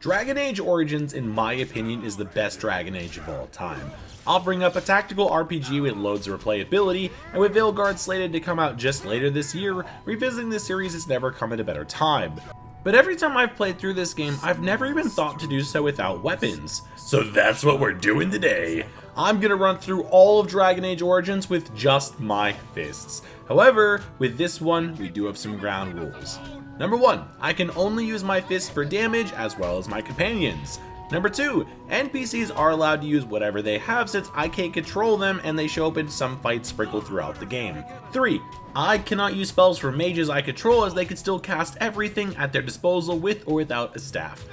Dragon Age Origins, in my opinion, is the best Dragon Age of all time, offering up a tactical RPG with loads of replayability, and with Veilguard slated to come out just later this year, revisiting the series has never come at a better time. But every time I've played through this game, I've never even thought to do so without weapons. So that's what we're doing today. I'm gonna run through all of Dragon Age Origins with just my fists. However, with this one, we do have some ground rules. Number 1, I can only use my fists for damage as well as my companions. Number 2, NPCs are allowed to use whatever they have since I can't control them and they show up in some fights sprinkled throughout the game. 3, I cannot use spells for mages I control as they can still cast everything at their disposal with or without a staff.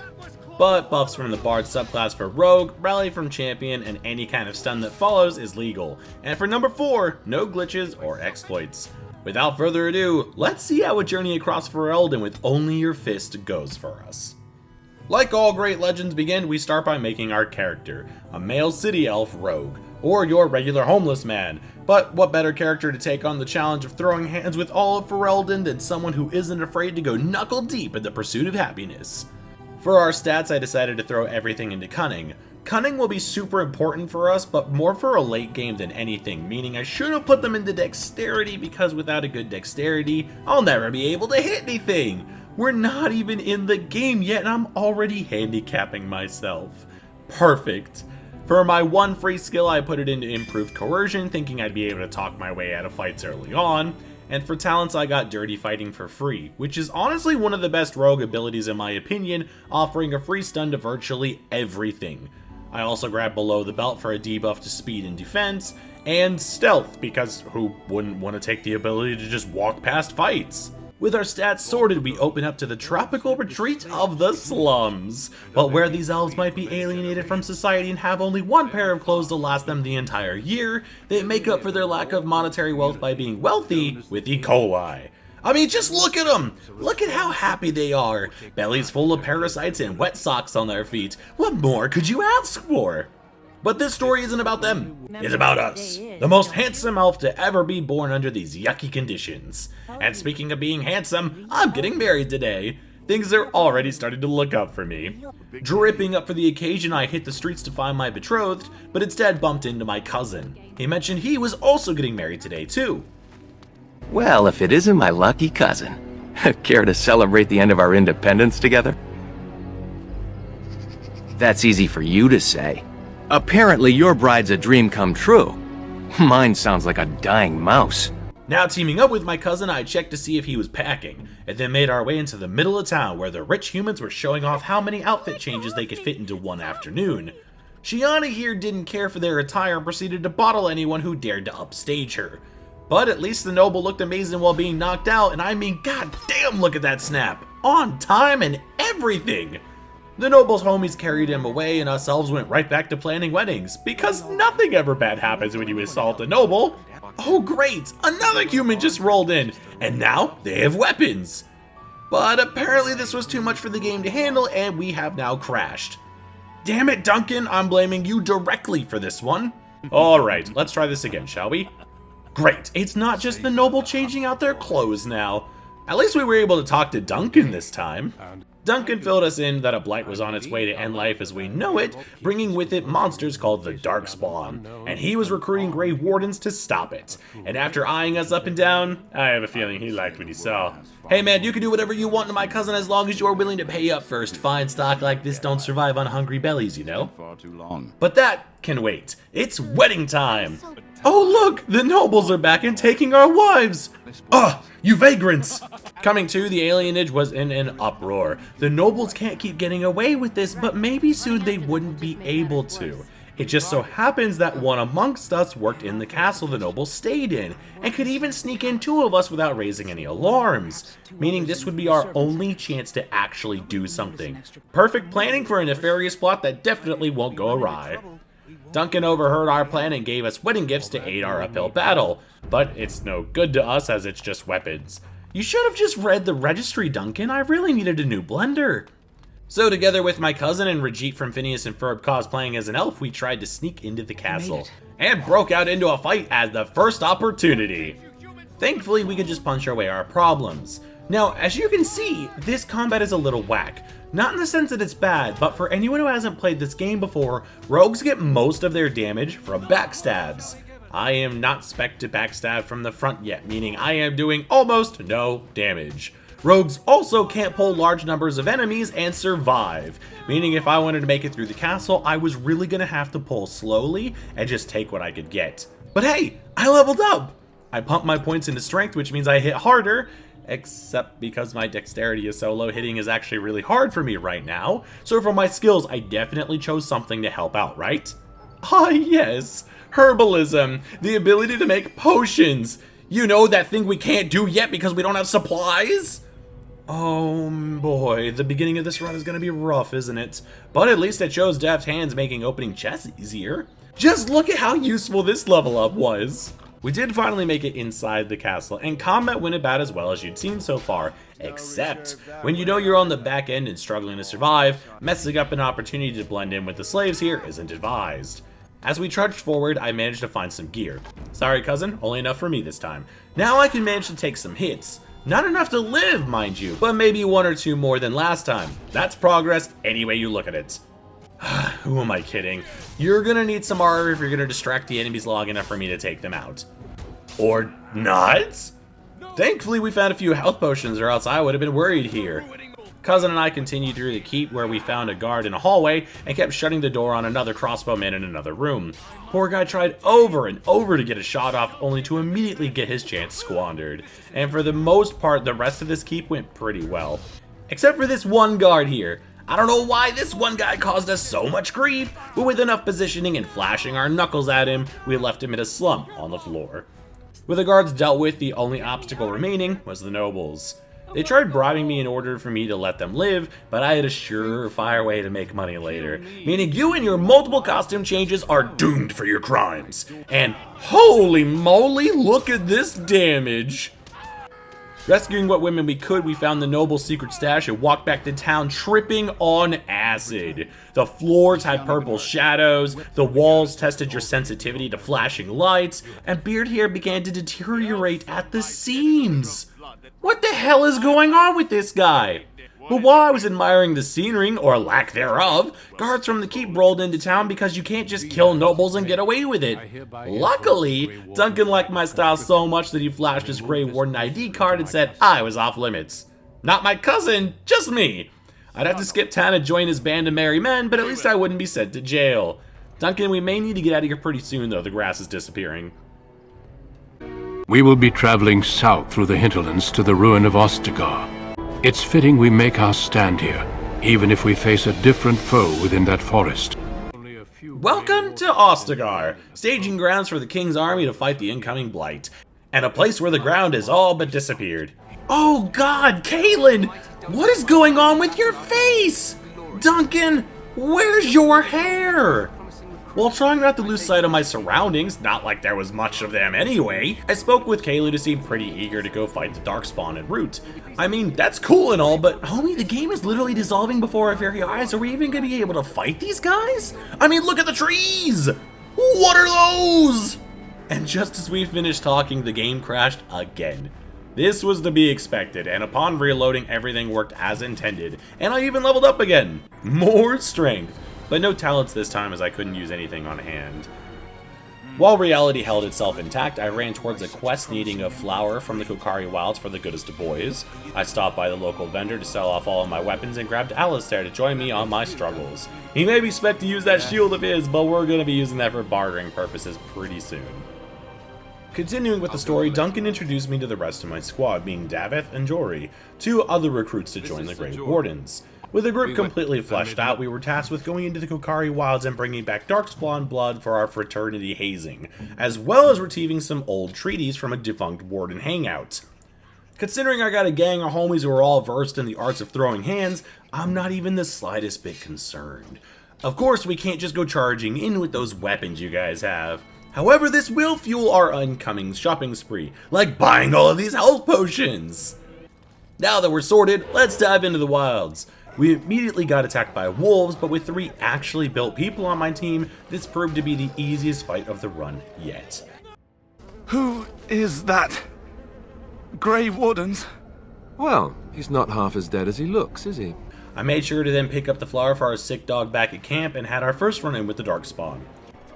But buffs from the Bard subclass for Rogue, Rally from Champion, and any kind of stun that follows is legal. And for number 4, no glitches or exploits. Without further ado, let's see how a journey across Ferelden with only your fist goes for us. Like all great legends begin, we start by making our character, a male city elf rogue, or your regular homeless man. But what better character to take on the challenge of throwing hands with all of Ferelden than someone who isn't afraid to go knuckle deep in the pursuit of happiness? For our stats, I decided to throw everything into Cunning. Cunning will be super important for us, but more for a late game than anything, meaning I should have put them into Dexterity because without a good Dexterity, I'll never be able to hit anything. We're not even in the game yet and I'm already handicapping myself. Perfect. For my one free skill, I put it into Improved Coercion, thinking I'd be able to talk my way out of fights early on. And for talents, I got Dirty Fighting for free, which is honestly one of the best rogue abilities in my opinion, offering a free stun to virtually everything. I also grabbed Below the Belt for a debuff to speed and defense, and Stealth, because who wouldn't want to take the ability to just walk past fights? With our stats sorted, we open up to the tropical retreat of the slums. But where these elves might be alienated from society and have only one pair of clothes to last them the entire year, they make up for their lack of monetary wealth by being wealthy with E. coli. I mean, just look at them! Look at how happy they are! Bellies full of parasites and wet socks on their feet. What more could you ask for? But this story isn't about them, it's about us, the most handsome elf to ever be born under these yucky conditions. And speaking of being handsome, I'm getting married today. Things are already starting to look up for me. Dripping up for the occasion, I hit the streets to find my betrothed, but instead bumped into my cousin. He mentioned he was also getting married today too. Well, if it isn't my lucky cousin. Care to celebrate the end of our independence together? That's easy for you to say. Apparently your bride's a dream come true. Mine sounds like a dying mouse. Now teaming up with my cousin, I checked to see if he was packing, and then made our way into the middle of town where the rich humans were showing off how many outfit changes they could fit into one afternoon. Shiana here didn't care for their attire and proceeded to bottle anyone who dared to upstage her. But at least the noble looked amazing while being knocked out, and I mean, goddamn, look at that snap! On time and everything! The noble's homies carried him away and us elves went right back to planning weddings, because nothing ever bad happens when you assault a noble. Oh great, another human just rolled in, and now they have weapons. But apparently this was too much for the game to handle and we have now crashed. Damn it, Duncan, I'm blaming you directly for this one. Alright, let's try this again, shall we? Great, it's not just the noble changing out their clothes now. At least we were able to talk to Duncan this time. Duncan filled us in that a blight was on its way to end life as we know it, bringing with it monsters called the Darkspawn, and he was recruiting Grey Wardens to stop it. And after eyeing us up and down, I have a feeling he liked what he saw. Hey man, you can do whatever you want to my cousin as long as you are willing to pay up first. Fine stock like this don't survive on hungry bellies, you know? But that can wait. It's wedding time! Oh look, the nobles are back and taking our wives! Ugh, you vagrants! Coming to, the alienage was in an uproar. The nobles can't keep getting away with this, but maybe soon they wouldn't be able to. It just so happens that one amongst us worked in the castle the nobles stayed in, and could even sneak in 2 of us without raising any alarms, meaning this would be our only chance to actually do something. Perfect planning for a nefarious plot that definitely won't go awry. Duncan overheard our plan and gave us wedding gifts to aid our uphill battle, but it's no good to us as it's just weapons. You should have just read the registry, Duncan. I really needed a new blender. So together with my cousin and Rajit from Phineas and Ferb cosplaying as an elf, we tried to sneak into the castle and broke out into a fight as the first opportunity. Thankfully, we could just punch our way our problems. Now, as you can see, this combat is a little whack. Not in the sense that it's bad, but for anyone who hasn't played this game before, rogues get most of their damage from backstabs. I am not spec'd to backstab from the front yet, meaning I am doing almost no damage. Rogues also can't pull large numbers of enemies and survive, meaning if I wanted to make it through the castle, I was really gonna have to pull slowly and just take what I could get. But hey, I leveled up! I pumped my points into strength, which means I hit harder, except because my dexterity is so low, hitting is actually really hard for me right now. So for my skills, I definitely chose something to help out, right? Ah yes, herbalism, the ability to make potions. You know, that thing we can't do yet because we don't have supplies? Oh boy, the beginning of this run is going to be rough, isn't it? But at least it shows deft hands making opening chests easier. Just look at how useful this level up was. We did finally make it inside the castle, and combat went about as well as you'd seen so far, except when you know you're on the back end and struggling to survive, messing up an opportunity to blend in with the slaves here isn't advised. As we trudged forward, I managed to find some gear. Sorry cousin, only enough for me this time. Now I can manage to take some hits. Not enough to live, mind you, but maybe one or two more than last time. That's progress any way you look at it. Who am I kidding? You're gonna need some armor if you're gonna distract the enemies long enough for me to take them out. Or not? Thankfully we found a few health potions, or else I would have been worried here. Cousin and I continued through the keep where we found a guard in a hallway and kept shutting the door on another crossbowman in another room. Poor guy tried over and over to get a shot off, only to immediately get his chance squandered. And for the most part, the rest of this keep went pretty well. Except for this one guard here. I don't know why this one guy caused us so much grief, but with enough positioning and flashing our knuckles at him, we left him in a slump on the floor. With the guards dealt with, the only obstacle remaining was the nobles. They tried bribing me in order for me to let them live, but I had a surefire way to make money later, meaning you and your multiple costume changes are doomed for your crimes. And holy moly, look at this damage! Rescuing what women we could, we found the noble's secret stash and walked back to town tripping on acid. The floors had purple shadows, the walls tested your sensitivity to flashing lights, and Beard here began to deteriorate at the seams. What the hell is going on with this guy? But while I was admiring the scenery, or lack thereof, guards from the keep rolled into town because you can't just kill nobles and get away with it. Luckily, Duncan liked my style so much that he flashed his Grey Warden ID card and said I was off limits. Not my cousin, just me. I'd have to skip town and join his band of merry men, but at least I wouldn't be sent to jail. Duncan, we may need to get out of here pretty soon though, the grass is disappearing. We will be traveling south through the hinterlands to the ruin of Ostagar. It's fitting we make our stand here, even if we face a different foe within that forest. Welcome to Ostagar, staging grounds for the King's army to fight the incoming blight, and a place where the ground has all but disappeared. Oh god, Caitlin! What is going on with your face? Duncan, where's your hair? While trying not to lose sight of my surroundings, not like there was much of them anyway, I spoke with Kaylee to seem pretty eager to go fight the Darkspawn en route. I mean, that's cool and all, but homie, the game is literally dissolving before our very eyes. Are we even gonna be able to fight these guys? I mean, look at the trees! What are those? And just as we finished talking, the game crashed again. This was to be expected, and upon reloading, everything worked as intended, and I even leveled up again. More strength. But no talents this time as I couldn't use anything on hand. While reality held itself intact, I ran towards a quest needing a flower from the Kokari Wilds for the goodest of boys. I stopped by the local vendor to sell off all of my weapons and grabbed Alistair to join me on my struggles. He may expect to use that shield of his, but we're going to be using that for bartering purposes pretty soon. Continuing with the story, Duncan introduced me to the rest of my squad, being Daveth and Jory, two other recruits to join the Grey Wardens. With the group completely fleshed out, we were tasked with going into the Kokari Wilds and bringing back Darkspawn blood for our fraternity hazing, as well as retrieving some old treaties from a defunct warden hangout. Considering I got a gang of homies who are all versed in the arts of throwing hands, I'm not even the slightest bit concerned. Of course, we can't just go charging in with those weapons you guys have. However, this will fuel our incoming shopping spree, like buying all of these health potions! Now that we're sorted, let's dive into the wilds. We immediately got attacked by wolves, but with 3 actually built people on my team, this proved to be the easiest fight of the run yet. Who is that? Grey Wardens? Well, he's not half as dead as he looks, is he? I made sure to then pick up the flower for our sick dog back at camp and had our first run-in with the Darkspawn.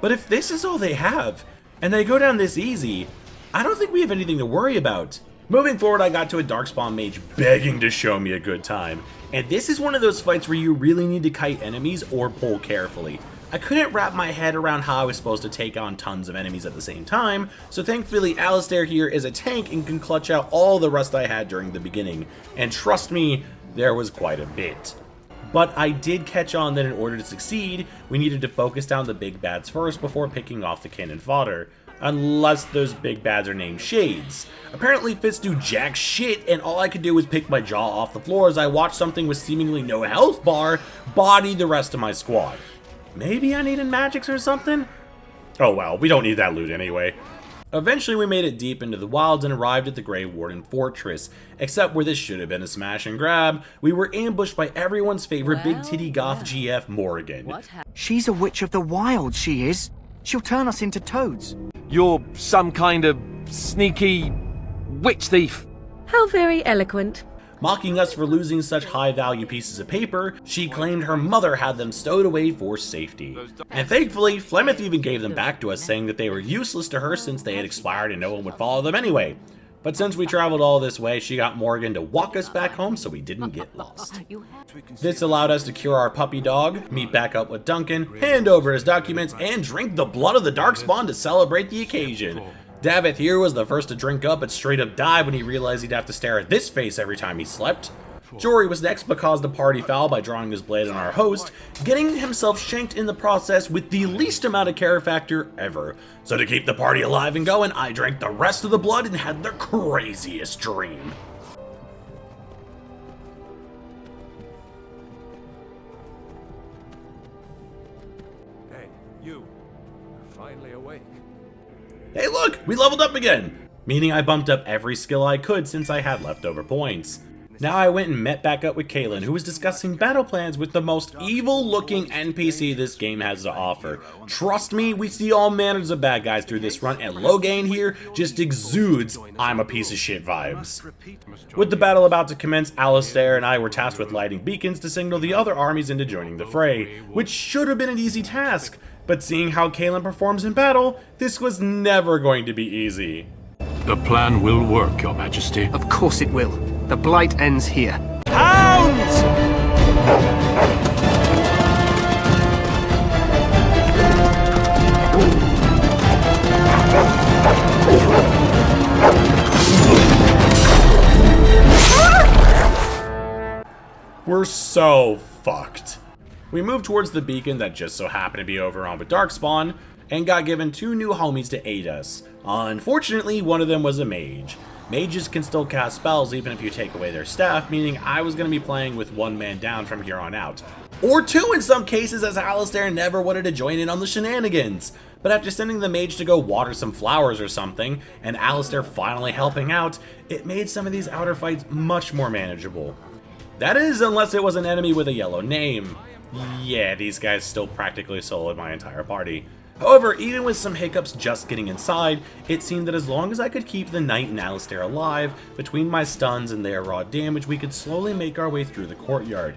But if this is all they have, and they go down this easy, I don't think we have anything to worry about. Moving forward, I got to a Darkspawn mage begging to show me a good time, and this is one of those fights where you really need to kite enemies or pull carefully. I couldn't wrap my head around how I was supposed to take on tons of enemies at the same time, so thankfully Alistair here is a tank and can clutch out all the rust I had during the beginning, and trust me, there was quite a bit. But I did catch on that in order to succeed, we needed to focus down the big bads first before picking off the cannon fodder. Unless those big bads are named Shades. Apparently Fits do jack shit, and all I could do was pick my jaw off the floor as I watched something with seemingly no health bar body the rest of my squad. Maybe I needed magics or something? Oh well, we don't need that loot anyway. Eventually we made it deep into the wilds and arrived at the Grey Warden Fortress, except where this should have been a smash and grab, we were ambushed by everyone's favorite big titty goth GF, Morrigan. She's a witch of the wild, she is. She'll turn us into toads. You're some kind of sneaky witch thief. How very eloquent. Mocking us for losing such high-value pieces of paper, she claimed her mother had them stowed away for safety. And thankfully, Flemeth even gave them back to us, saying that they were useless to her since they had expired and no one would follow them anyway. But since we traveled all this way, she got Morgan to walk us back home so we didn't get lost. This allowed us to cure our puppy dog, meet back up with Duncan, hand over his documents, and drink the blood of the Darkspawn to celebrate the occasion. Davith here was the first to drink up but straight up died when he realized he'd have to stare at this face every time he slept. Jory was next but caused a party foul by drawing his blade on our host, getting himself shanked in the process with the least amount of care factor ever. So to keep the party alive and going, I drank the rest of the blood and had the craziest dream. Hey, you're finally awake. Hey look, we leveled up again! Meaning I bumped up every skill I could since I had leftover points. Now I went and met back up with Kaylin, who was discussing battle plans with the most evil-looking NPC this game has to offer. Trust me, we see all manners of bad guys through this run, and Logain here just exudes I'm a piece of shit vibes. With the battle about to commence, Alistair and I were tasked with lighting beacons to signal the other armies into joining the fray, which should have been an easy task, but seeing how Kaylin performs in battle, this was never going to be easy. The plan will work, Your Majesty. Of course it will. The blight ends here. Hounds! We're so fucked. We moved towards the beacon that just so happened to be overrun with Darkspawn, and got given 2 new homies to aid us. Unfortunately, one of them was a mage. Mages can still cast spells even if you take away their staff, meaning I was going to be playing with 1 man down from here on out. Or 2 in some cases, as Alistair never wanted to join in on the shenanigans. But after sending the mage to go water some flowers or something, and Alistair finally helping out, it made some of these outer fights much more manageable. That is, unless it was an enemy with a yellow name. Yeah, these guys still practically soloed my entire party. However, even with some hiccups just getting inside, it seemed that as long as I could keep the knight and Alistair alive, between my stuns and their raw damage, we could slowly make our way through the courtyard.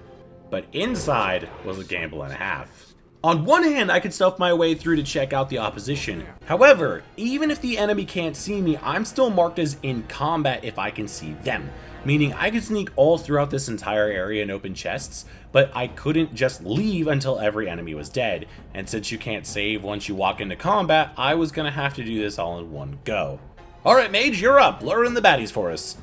But inside was a gamble and a half. On one hand, I could stealth my way through to check out the opposition. However, even if the enemy can't see me, I'm still marked as in combat if I can see them. Meaning I could sneak all throughout this entire area and open chests, but I couldn't just leave until every enemy was dead. And since you can't save once you walk into combat, I was gonna have to do this all in one go. Alright mage, you're up, lure in the baddies for us.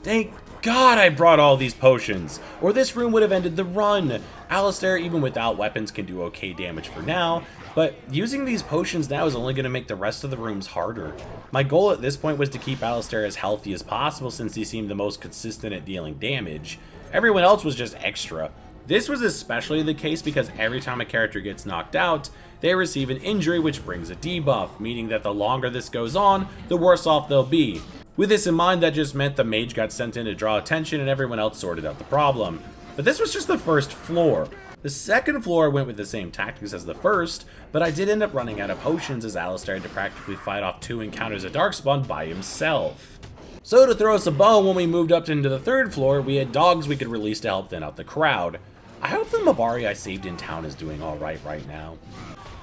Thank God I brought all these potions, or this room would have ended the run. Alistair, even without weapons, can do okay damage for now, but using these potions now is only going to make the rest of the rooms harder. My goal at this point was to keep Alistair as healthy as possible since he seemed the most consistent at dealing damage. Everyone else was just extra. This was especially the case because every time a character gets knocked out, they receive an injury which brings a debuff, meaning that the longer this goes on, the worse off they'll be. With this in mind, that just meant the mage got sent in to draw attention and everyone else sorted out the problem. But this was just the first floor. The second floor went with the same tactics as the first, but I did end up running out of potions as Alistair had to practically fight off 2 encounters of Darkspawn by himself. So to throw us a bone, when we moved up into the 3rd floor, we had dogs we could release to help thin out the crowd. I hope the Mabari I saved in town is doing alright right now.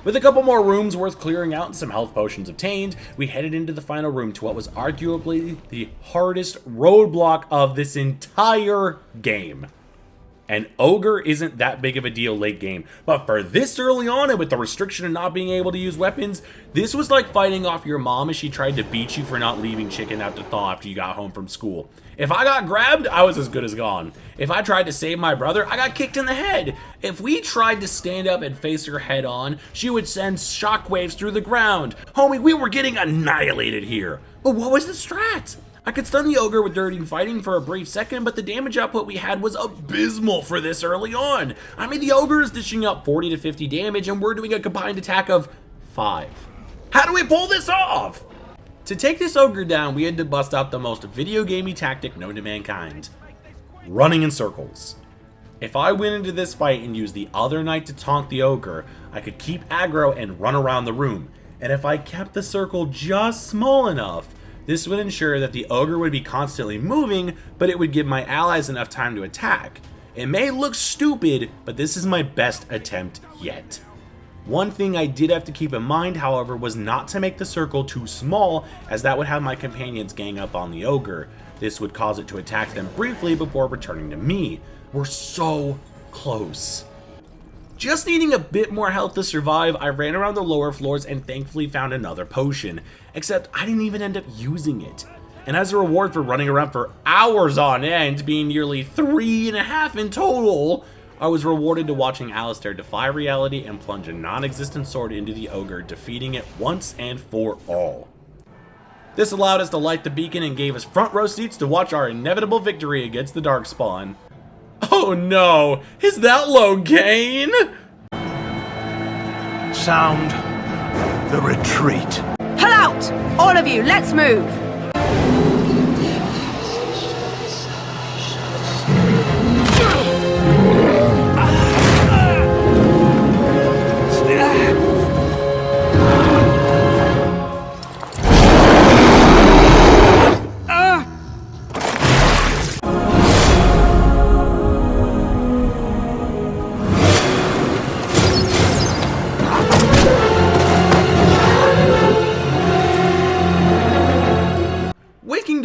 With a couple more rooms worth clearing out and some health potions obtained, we headed into the final room to what was arguably the hardest roadblock of this entire game. An ogre isn't that big of a deal late game, but for this early on and with the restriction of not being able to use weapons, this was like fighting off your mom as she tried to beat you for not leaving chicken out to thaw after you got home from school. If I got grabbed, I was as good as gone. If I tried to save my brother, I got kicked in the head. If we tried to stand up and face her head on, she would send shockwaves through the ground. Homie, we were getting annihilated here. But what was the strat? I could stun the ogre with dirty fighting for a brief second, but the damage output we had was abysmal for this early on. I mean, the ogre is dishing out 40 to 50 damage, and we're doing a combined attack of 5. How do we pull this off? To take this ogre down, we had to bust out the most video gamey tactic known to mankind: running in circles. If I went into this fight and used the other knight to taunt the ogre, I could keep aggro and run around the room. And if I kept the circle just small enough, this would ensure that the ogre would be constantly moving, but it would give my allies enough time to attack. It may look stupid, but this is my best attempt yet. One thing I did have to keep in mind, however, was not to make the circle too small, as that would have my companions gang up on the ogre. This would cause it to attack them briefly before returning to me. We're so close. Just needing a bit more health to survive, I ran around the lower floors and thankfully found another potion, except I didn't even end up using it. And as a reward for running around for hours on end, being nearly 3.5 in total, I was rewarded to watching Alistair defy reality and plunge a non-existent sword into the ogre, defeating it once and for all. This allowed us to light the beacon and gave us front row seats to watch our inevitable victory against the Darkspawn. Oh no, is that Logain? Sound the retreat. Pull out! All of you, let's move!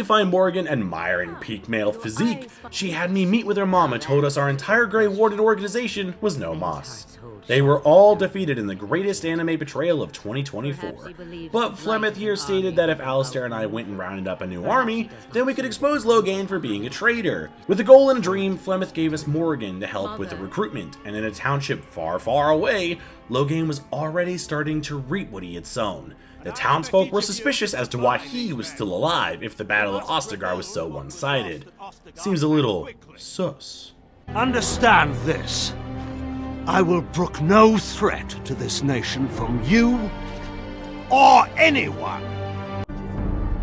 Find Morgan admiring peak male physique, she had me meet with her mom and told us our entire Grey Warden organization was no mas. They were all defeated in the greatest anime betrayal of 2024. But Flemeth here stated that if Alistair and I went and rounded up a new army, then we could expose Logain for being a traitor. With a goal and a dream, Flemeth gave us Morgan to help with the recruitment, and in a township far, far away, Logain was already starting to reap what he had sown. The townsfolk were suspicious as to why he was still alive if the Battle of Ostagar was so one-sided. Seems a little sus. Understand this. I will brook no threat to this nation from you or anyone.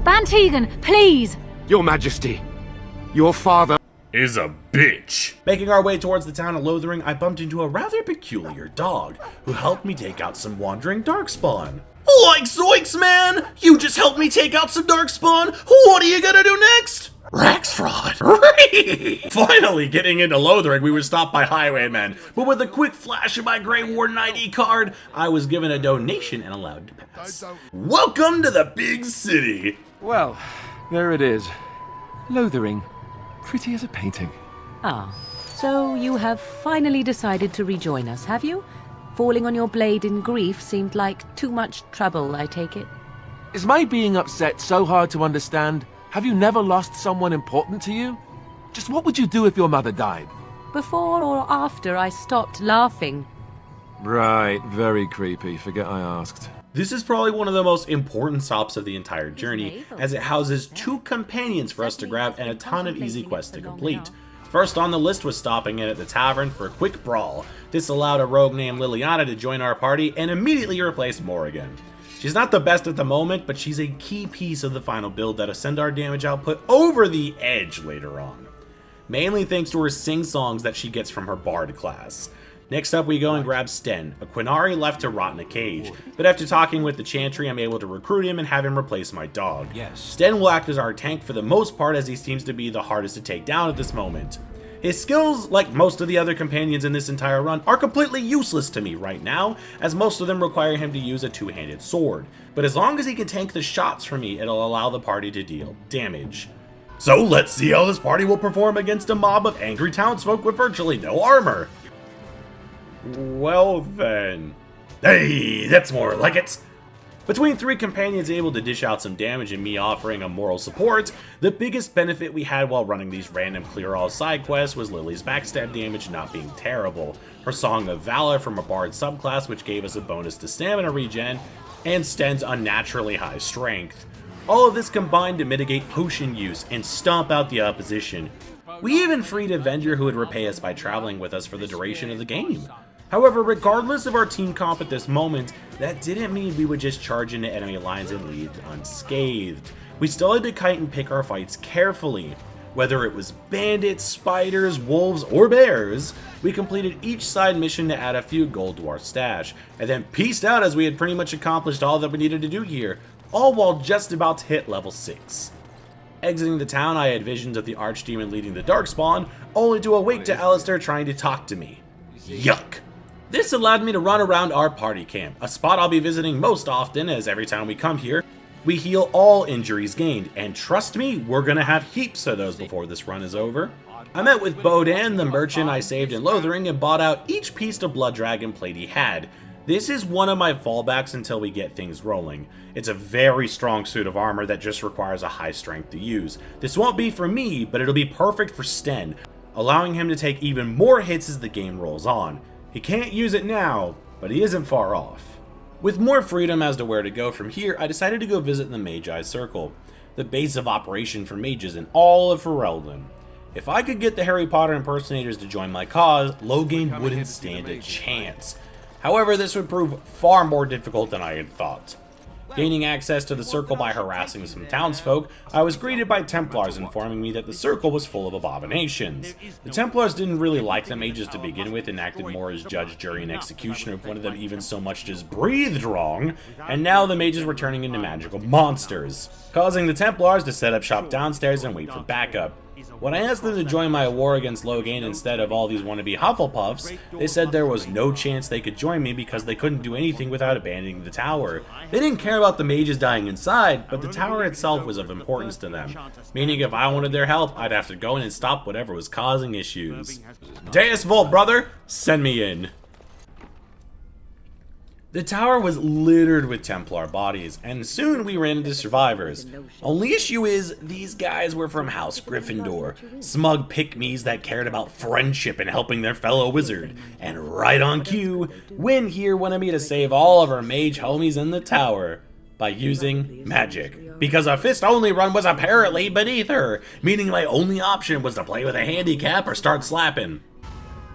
Bantegan, please! Your Majesty, your father is a bitch. Making our way towards the town of Lothering, I bumped into a rather peculiar dog who helped me take out some wandering Darkspawn. Like zoinks, man! You just helped me take out some Darkspawn! What are you gonna do next? Rax fraud! Finally getting into Lothering, we were stopped by highwaymen, but with a quick flash of my Grey Warden ID card, I was given a donation and allowed to pass. Welcome to the big city! Well, there it is. Lothering. Pretty as a painting. Ah, so you have finally decided to rejoin us, have you? Falling on your blade in grief seemed like too much trouble, I take it. Is my being upset so hard to understand? Have you never lost someone important to you? Just what would you do if your mother died? Before or after I stopped laughing. Right, very creepy. Forget I asked. This is probably one of the most important stops of the entire journey, as it houses 2 companions for us to grab and a ton of easy quests to complete. First on the list was stopping in at the tavern for a quick brawl. This allowed a rogue named Liliana to join our party and immediately replace Morrigan. She's not the best at the moment, but she's a key piece of the final build that'll send our damage output over the edge later on. Mainly thanks to her sing-songs that she gets from her bard class. Next up, we go and grab Sten, a Quinari left to rot in a cage, but after talking with the Chantry, I'm able to recruit him and have him replace my dog. Sten will act as our tank for the most part, as he seems to be the hardest to take down at this moment. His skills, like most of the other companions in this entire run, are completely useless to me right now, as most of them require him to use a two-handed sword, but as long as he can tank the shots for me, it'll allow the party to deal damage. So let's see how this party will perform against a mob of angry townsfolk with virtually no armor. Well then. Hey, that's more like it! Between 3 companions able to dish out some damage and me offering a moral support, the biggest benefit we had while running these random clear-all side quests was Lily's backstab damage not being terrible, her Song of Valor from a Bard subclass which gave us a bonus to stamina regen, and Sten's unnaturally high strength. All of this combined to mitigate potion use and stomp out the opposition. We even freed a vendor who would repay us by traveling with us for the duration of the game. However, regardless of our team comp at this moment, that didn't mean we would just charge into enemy lines and leave unscathed. We still had to kite and pick our fights carefully. Whether it was bandits, spiders, wolves, or bears, we completed each side mission to add a few gold to our stash, and then peaced out as we had pretty much accomplished all that we needed to do here, all while just about to hit level 6. Exiting the town, I had visions of the Archdemon leading the Darkspawn, only to awake to Alistair trying to talk to me. Yuck! This allowed me to run around our party camp, a spot I'll be visiting most often, as every time we come here, we heal all injuries gained, and trust me, we're gonna have heaps of those before this run is over. I met with Bodan, the merchant I saved in Lothering, and bought out each piece of Blood Dragon plate he had. This is one of my fallbacks until we get things rolling. It's a very strong suit of armor that just requires a high strength to use. This won't be for me, but it'll be perfect for Sten, allowing him to take even more hits as the game rolls on. He can't use it now, but he isn't far off. With more freedom as to where to go from here, I decided to go visit the Magi Circle, the base of operation for mages in all of Ferelden. If I could get the Harry Potter impersonators to join my cause, Logain wouldn't stand a chance. However, this would prove far more difficult than I had thought. Gaining access to the circle by harassing some townsfolk, I was greeted by Templars informing me that the circle was full of abominations. The Templars didn't really like the mages to begin with and acted more as judge, jury, and executioner if one of them even so much as breathed wrong, and now the mages were turning into magical monsters, causing the Templars to set up shop downstairs and wait for backup. When I asked them to join my war against Logain instead of all these wannabe Hufflepuffs, they said there was no chance they could join me because they couldn't do anything without abandoning the tower. They didn't care about the mages dying inside, but the tower itself was of importance to them, meaning if I wanted their help, I'd have to go in and stop whatever was causing issues. Deus Vult, brother! Send me in. The tower was littered with Templar bodies, and soon we ran into survivors. Only issue is, these guys were from House Gryffindor, smug pick-me's that cared about friendship and helping their fellow wizard. And right on cue, Wynn here wanted me to save all of our mage homies in the tower by using magic. Because a fist-only run was apparently beneath her, meaning my only option was to play with a handicap or start slapping.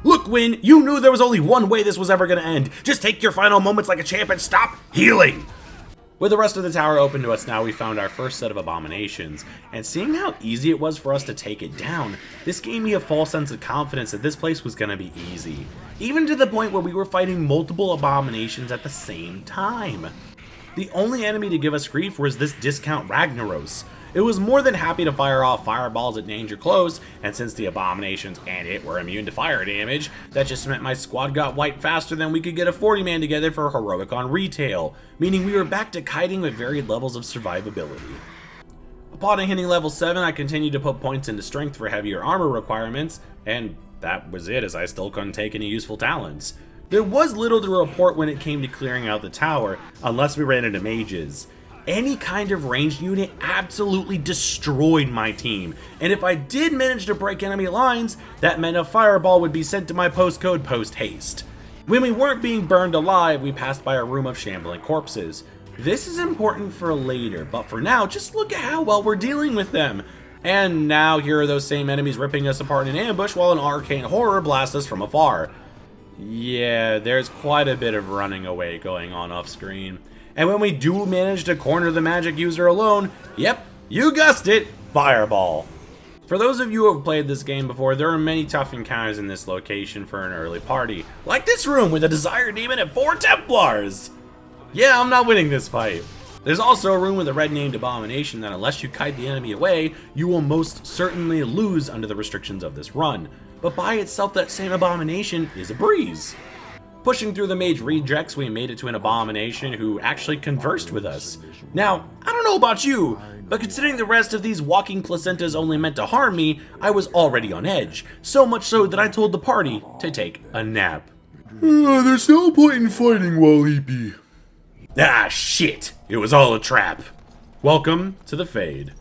Look, Wynn, you knew there was only one way this was ever gonna end. Just take your final moments like a champ and stop healing! With the rest of the tower open to us now, we found our first set of abominations, and seeing how easy it was for us to take it down, this gave me a false sense of confidence that this place was gonna be easy. Even to the point where we were fighting multiple abominations at the same time. The only enemy to give us grief was this discount Ragnaros. It was more than happy to fire off fireballs at danger close, and since the abominations and it were immune to fire damage, that just meant my squad got wiped faster than we could get a 40-man together for heroic on retail, meaning we were back to kiting with varied levels of survivability. Upon hitting level 7, I continued to put points into strength for heavier armor requirements, and that was it, as I still couldn't take any useful talents. There was little to report when it came to clearing out the tower, unless we ran into mages. Any kind of ranged unit absolutely destroyed my team, and if I did manage to break enemy lines, that meant a fireball would be sent to my postcode post-haste. When we weren't being burned alive, we passed by a room of shambling corpses. This is important for later, but for now, just look at how well we're dealing with them. And now here are those same enemies ripping us apart in an ambush while an arcane horror blasts us from afar. Yeah, there's quite a bit of running away going on off-screen. And when we do manage to corner the magic user alone, yep, you guessed it, fireball. For those of you who have played this game before, there are many tough encounters in this location for an early party. Like this room with a Desire Demon and 4 Templars! Yeah, I'm not winning this fight. There's also a room with a red named Abomination that unless you kite the enemy away, you will most certainly lose under the restrictions of this run. But by itself, that same Abomination is a breeze. Pushing through the mage rejects, we made it to an Abomination who actually conversed with us. Now, I don't know about you, but considering the rest of these walking placentas only meant to harm me, I was already on edge. So much so that I told the party to take a nap. There's no point in fighting while heapy. Ah, shit! It was all a trap. Welcome to the Fade.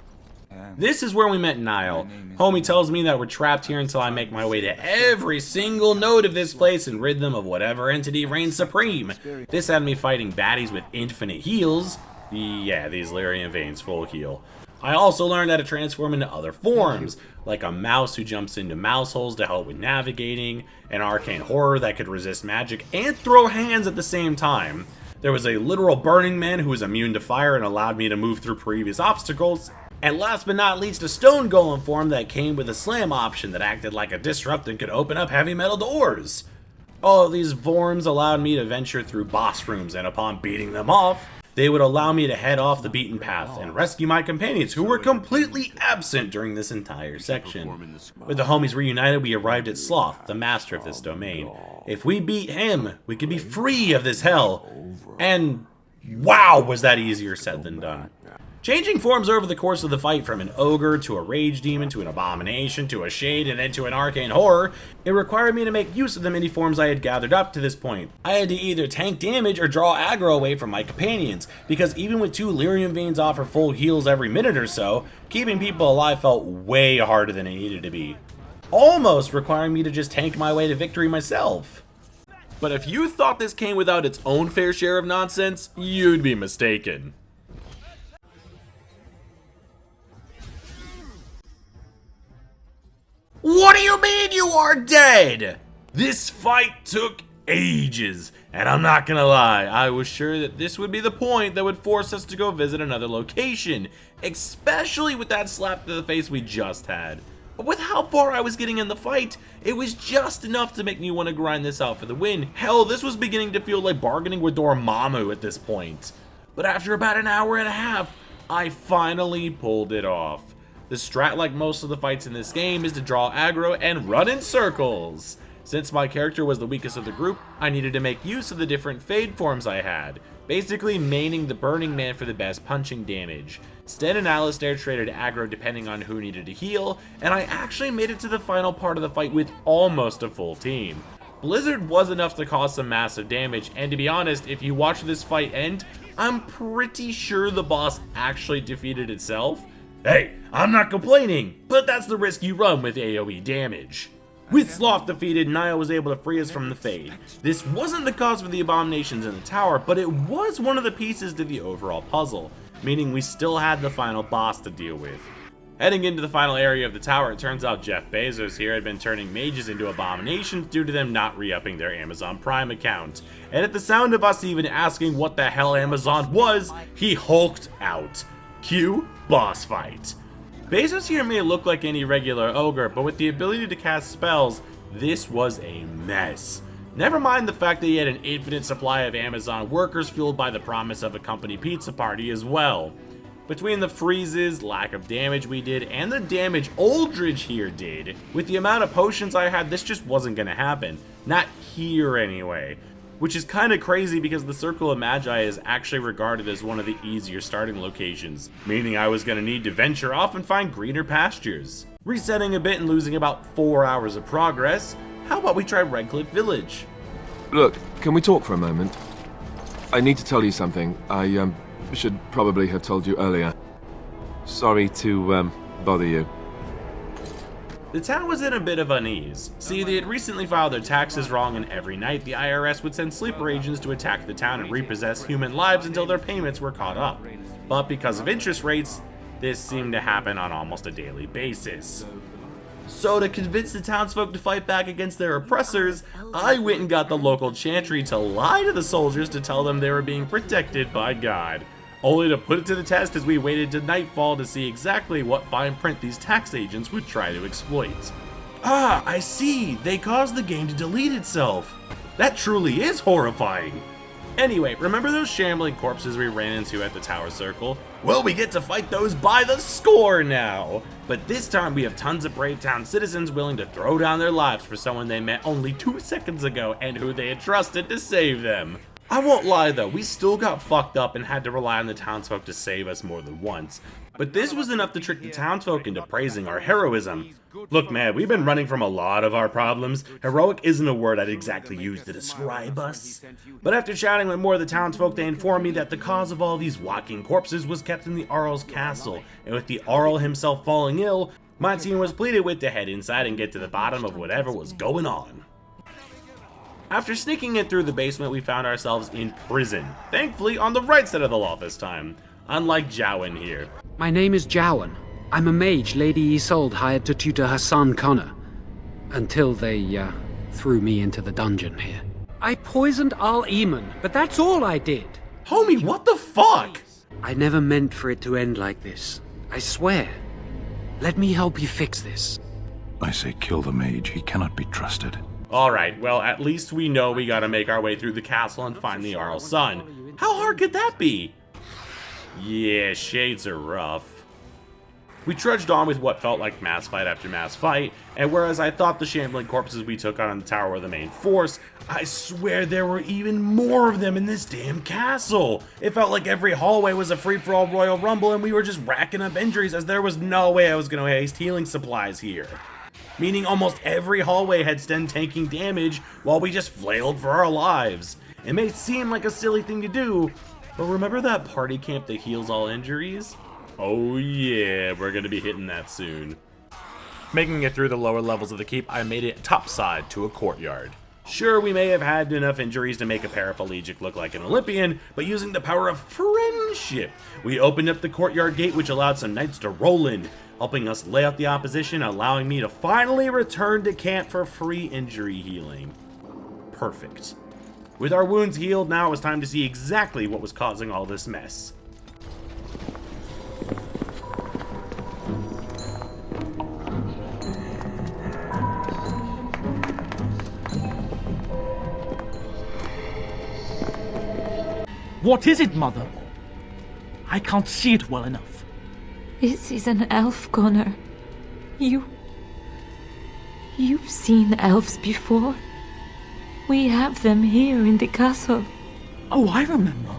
This is where we met Niall. Homie tells me that we're trapped here until I make my way to every single node of this place and rid them of whatever entity reigns supreme. This had me fighting baddies with infinite heals. Yeah, these Lyrian Veins full heal. I also learned how to transform into other forms, like a mouse who jumps into mouse holes to help with navigating, an arcane horror that could resist magic and throw hands at the same time. There was a literal Burning Man who was immune to fire and allowed me to move through previous obstacles. And last but not least, a stone golem form that came with a slam option that acted like a disrupt and could open up heavy metal doors. All of these forms allowed me to venture through boss rooms, and upon beating them off, they would allow me to head off the beaten path and rescue my companions who were completely absent during this entire section. With the homies reunited, we arrived at Sloth, the master of this domain. If we beat him, we could be free of this hell. And wow, was that easier said than done. Changing forms over the course of the fight from an ogre to a rage demon to an abomination to a shade and then to an arcane horror, it required me to make use of the many forms I had gathered up to this point. I had to either tank damage or draw aggro away from my companions, because even with 2 Lyrian Veins offer full heals every minute or so, keeping people alive felt way harder than it needed to be. Almost requiring me to just tank my way to victory myself. But if you thought this came without its own fair share of nonsense, you'd be mistaken. What do you mean you are dead? This fight took ages, and I'm not gonna lie, I was sure that this would be the point that would force us to go visit another location, especially with that slap to the face we just had. But with how far I was getting in the fight, it was just enough to make me want to grind this out for the win. Hell, this was beginning to feel like bargaining with Orzammar at this point. But after about an hour and a half, I finally pulled it off. The strat, like most of the fights in this game, is to draw aggro and run in circles. Since my character was the weakest of the group, I needed to make use of the different fade forms I had, basically maining the Burning Man for the best punching damage. Sten and Alistair traded aggro depending on who needed to heal, and I actually made it to the final part of the fight with almost a full team. Blizzard was enough to cause some massive damage, and to be honest, if you watch this fight end, I'm pretty sure the boss actually defeated itself. Hey, I'm not complaining, but that's the risk you run with AoE damage. With Sloth defeated, Niall was able to free us from the Fade. This wasn't the cause for the abominations in the tower, but it was one of the pieces to the overall puzzle, meaning we still had the final boss to deal with. Heading into the final area of the tower, it turns out Jeff Bezos here had been turning mages into abominations due to them not re-upping their Amazon Prime account. And at the sound of us even asking what the hell Amazon was, he hulked out. Cue boss fight. Bezos here may look like any regular ogre, but with the ability to cast spells, this was a mess. Never mind the fact that he had an infinite supply of Amazon workers fueled by the promise of a company pizza party as well. Between the freezes, lack of damage we did, and the damage Aldridge here did, with the amount of potions I had, this just wasn't gonna happen. Not here anyway. Which is kinda crazy because the Circle of Magi is actually regarded as one of the easier starting locations, meaning I was gonna need to venture off and find greener pastures. Resetting a bit and losing about 4 hours of progress, how about we try Redcliffe Village? Look, can we talk for a moment? I need to tell you something. I should probably have told you earlier. Sorry to bother you. The town was in a bit of unease. See, they had recently filed their taxes wrong, and every night the IRS would send sleeper agents to attack the town and repossess human lives until their payments were caught up. But because of interest rates, this seemed to happen on almost a daily basis. So to convince the townsfolk to fight back against their oppressors, I went and got the local chantry to lie to the soldiers to tell them they were being protected by God. only to put it to the test as we waited to nightfall to see exactly what fine print these tax agents would try to exploit. Ah, I see, they caused the game to delete itself. That truly is horrifying. Anyway, remember those shambling corpses we ran into at the Tower Circle? Well, we get to fight those by the score now! But this time we have tons of brave town citizens willing to throw down their lives for someone they met only 2 seconds ago and who they had trusted to save them. I won't lie though, we still got fucked up and had to rely on the townsfolk to save us more than once. But this was enough to trick the townsfolk into praising our heroism. Look man, we've been running from a lot of our problems. Heroic isn't a word I'd exactly use to describe us. But after chatting with more of the townsfolk, they informed me that the cause of all these walking corpses was kept in the Arl's castle, and with the Arl himself falling ill, my team was pleaded with to head inside and get to the bottom of whatever was going on. After sneaking in through the basement, we found ourselves in prison. Thankfully, on the right side of the law this time. Unlike Jowan here. My name is Jowan. I'm a mage Lady Isolde hired to tutor her son Connor. Until they, threw me into the dungeon here. I poisoned Al Eamon, but that's all I did. Homie, what the fuck? I never meant for it to end like this. I swear. Let me help you fix this. I say kill the mage. He cannot be trusted. Alright, well at least we know we gotta make our way through the castle and find the Arl's son. How hard could that be? Yeah, shades are rough. We trudged on with what felt like mass fight after mass fight, and whereas I thought the shambling corpses we took on the tower were the main force, I swear there were even more of them in this damn castle. It felt like every hallway was a free-for-all Royal Rumble and we were just racking up injuries as there was no way I was gonna waste healing supplies here. Meaning almost every hallway had Sten tanking damage while we just flailed for our lives. It may seem like a silly thing to do, but remember that party camp that heals all injuries? Oh yeah, we're gonna be hitting that soon. Making it through the lower levels of the keep, I made it topside to a courtyard. Sure, we may have had enough injuries to make a paraplegic look like an Olympian, but using the power of friendship, we opened up the courtyard gate which allowed some knights to roll in, helping us lay out the opposition, allowing me to finally return to camp for free injury healing. Perfect. With our wounds healed, now it was time to see exactly what was causing all this mess. What is it, Mother? I can't see it well enough. This is an elf, Connor. You've seen elves before. We have them here in the castle. Oh, I remember.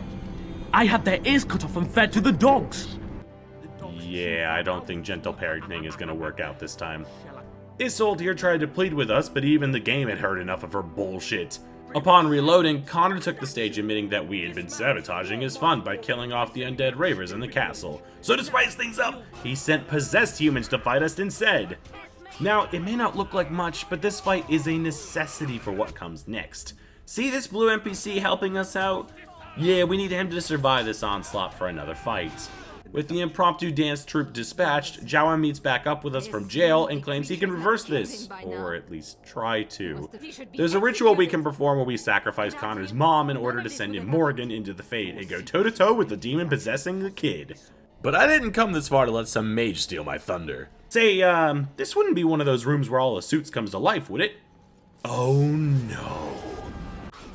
I had their ears cut off and fed to the dogs. Yeah, I don't think gentle parenting is gonna work out this time. Isolde here tried to plead with us, but even the game had heard enough of her bullshit. Upon reloading, Connor took the stage admitting that we had been sabotaging his fun by killing off the undead ravers in the castle. So to spice things up, he sent possessed humans to fight us instead. Now, it may not look like much, but this fight is a necessity for what comes next. See this blue NPC helping us out? Yeah, we need him to survive this onslaught for another fight. With the impromptu dance troupe dispatched, Jowan meets back up with us from jail and claims he can reverse this, or at least try to. There's a ritual we can perform where we sacrifice Connor's mom in order to send in Morgan into the Fade and go toe-to-toe with the demon possessing the kid. But I didn't come this far to let some mage steal my thunder. Say, this wouldn't be one of those rooms where all the suits comes to life, would it? Oh no.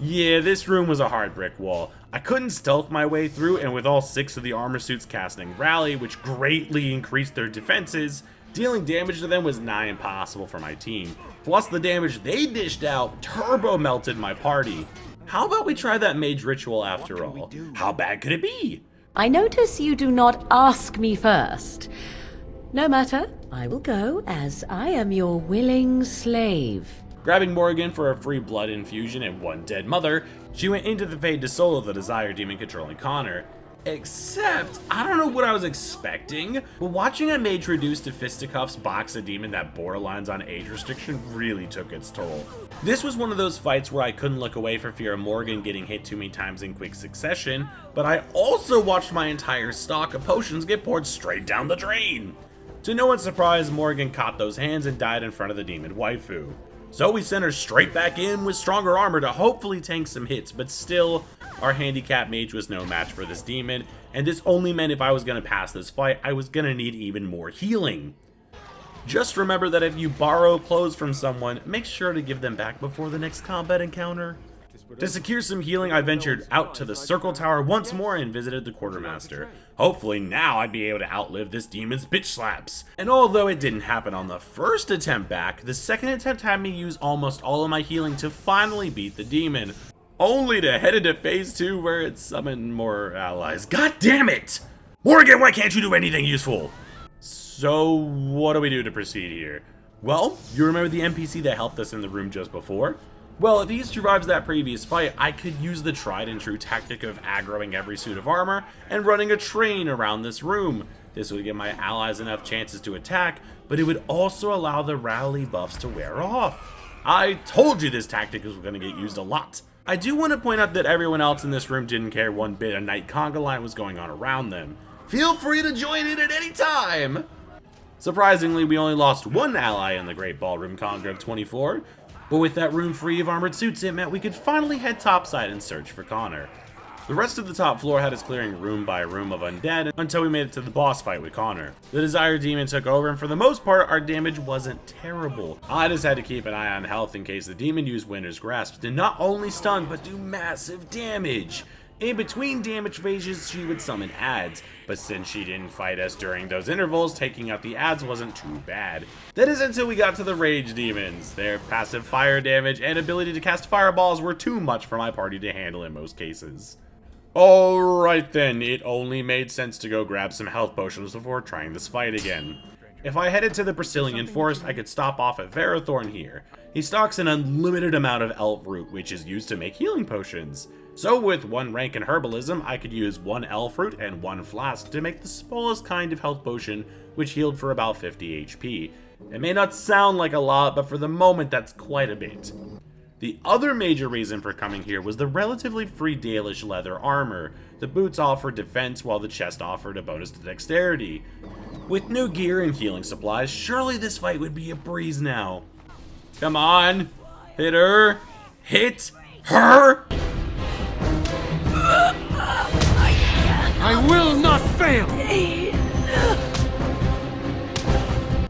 Yeah, this room was a hard brick wall. I couldn't stealth my way through, and with all 6 of the armor suits casting Rally, which greatly increased their defenses, dealing damage to them was nigh impossible for my team. Plus the damage they dished out turbo melted my party. How about we try that mage ritual after all? How bad could it be? I notice you do not ask me first. No matter, I will go, as I am your willing slave. Grabbing Morgan for a free blood infusion and 1 dead mother, she went into the Fade to solo the Desire Demon controlling Connor. Except, I don't know what I was expecting, but watching a mage reduced to fisticuffs box a demon that borderlines on age restriction really took its toll. This was one of those fights where I couldn't look away for fear of Morgan getting hit too many times in quick succession, but I also watched my entire stock of potions get poured straight down the drain. To no one's surprise, Morgan caught those hands and died in front of the demon waifu. So we sent her straight back in with stronger armor to hopefully tank some hits, but still, our handicap mage was no match for this demon, and this only meant if I was going to pass this fight, I was going to need even more healing. Just remember that if you borrow clothes from someone, make sure to give them back before the next combat encounter. To secure some healing, I ventured out to the circle tower once more and visited the quartermaster. Hopefully now I'd be able to outlive this demon's bitch slaps. And although it didn't happen on the first attempt back, the second attempt had me use almost all of my healing to finally beat the demon, only to head into phase 2 where it summoned more allies. God damn it! Morgan, why can't you do anything useful? So what do we do to proceed here? Well, you remember the NPC that helped us in the room just before? Well, if he survives that previous fight, I could use the tried and true tactic of aggroing every suit of armor and running a train around this room. This would give my allies enough chances to attack, but it would also allow the rally buffs to wear off. I told you this tactic was going to get used a lot. I do want to point out that everyone else in this room didn't care one bit a night conga line was going on around them. Feel free to join in at any time! Surprisingly, we only lost one ally in the Great Ballroom Conga of 24, but with that room free of armored suits, it meant we could finally head topside and search for Connor. The rest of the top floor had us clearing room by room of undead until we made it to the boss fight with Connor. The Desire Demon took over, and for the most part, our damage wasn't terrible. I just had to keep an eye on health in case the demon used Winter's Grasp to not only stun, but do massive damage. In between damage phases, she would summon adds, but since she didn't fight us during those intervals, taking out the adds wasn't too bad. That is until we got to the rage demons. Their passive fire damage and ability to cast fireballs were too much for my party to handle in most cases. Alright then, it only made sense to go grab some health potions before trying this fight again. If I headed to the Bercilian Forest, I could stop off at Ferelden here. He stocks an unlimited amount of elf root, which is used to make healing potions. So with 1 rank in herbalism, I could use 1 elf root and 1 flask to make the smallest kind of health potion, which healed for about 50 HP. It may not sound like a lot, but for the moment that's quite a bit. The other major reason for coming here was the relatively free Dalish leather armor. The boots offered defense while the chest offered a bonus to dexterity. With new gear and healing supplies, surely this fight would be a breeze now. Come on, hit her, hit her! I will not fail!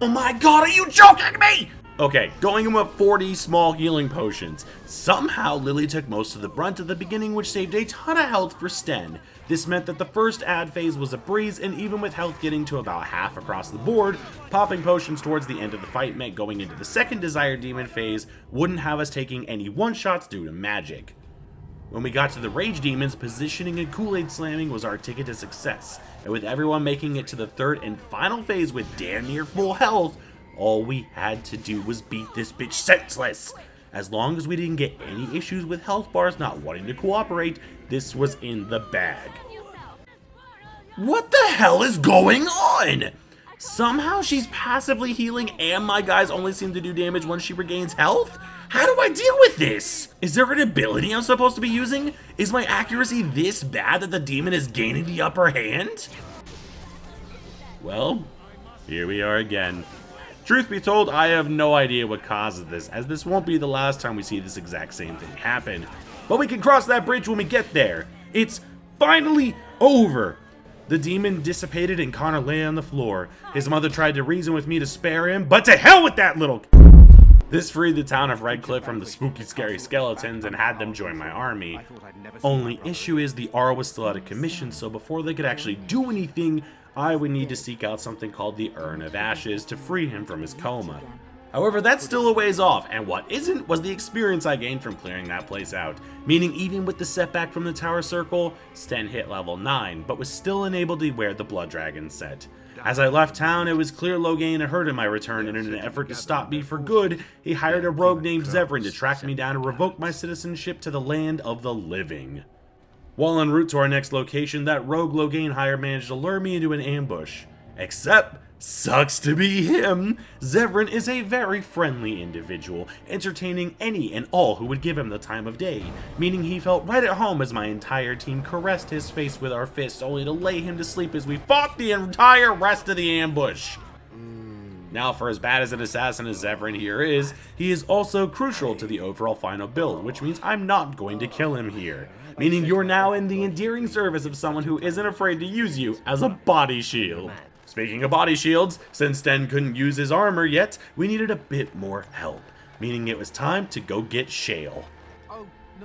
Oh my god, are you joking me? Okay, going in with 40 small healing potions. Somehow Lily took most of the brunt at the beginning, which saved a ton of health for Sten. This meant that the first ad phase was a breeze, and even with health getting to about half across the board, popping potions towards the end of the fight meant going into the second Desire Demon phase wouldn't have us taking any one-shots due to magic. When we got to the Rage Demons, positioning and Kool-Aid slamming was our ticket to success, and with everyone making it to the third and final phase with damn near full health, all we had to do was beat this bitch senseless. As long as we didn't get any issues with health bars not wanting to cooperate, this was in the bag. What the hell is going on? Somehow she's passively healing and my guys only seem to do damage when she regains health? How do I deal with this? Is there an ability I'm supposed to be using? Is my accuracy this bad that the demon is gaining the upper hand? Well, here we are again. Truth be told, I have no idea what causes this, as this won't be the last time we see this exact same thing happen. But we can cross that bridge when we get there. It's finally over. The demon dissipated and Connor lay on the floor. His mother tried to reason with me to spare him, but to hell with that little... This freed the town of Redcliffe from the spooky, scary skeletons and had them join my army. Only issue is the R was still out of commission, so before they could actually do anything, I would need to seek out something called the Urn of Ashes to free him from his coma. However, that's still a ways off, and what isn't was the experience I gained from clearing that place out, meaning even with the setback from the Tower Circle, Sten hit level 9, but was still unable to wear the Blood Dragon set. As I left town, it was clear Logain had heard of my return, and in an effort to stop me for good, he hired a rogue named Zevran to track me down and revoke my citizenship to the land of the living. While en route to our next location, that rogue Logain hire managed to lure me into an ambush. Except, sucks to be him, Zevran is a very friendly individual, entertaining any and all who would give him the time of day, meaning he felt right at home as my entire team caressed his face with our fists only to lay him to sleep as we fought the entire rest of the ambush. Now, for as bad as an assassin as Zevran here is, he is also crucial to the overall final build, which means I'm not going to kill him here. Meaning you're now in the endearing service of someone who isn't afraid to use you as a body shield. Speaking of body shields, since Den couldn't use his armor yet, we needed a bit more help, meaning it was time to go get Shale.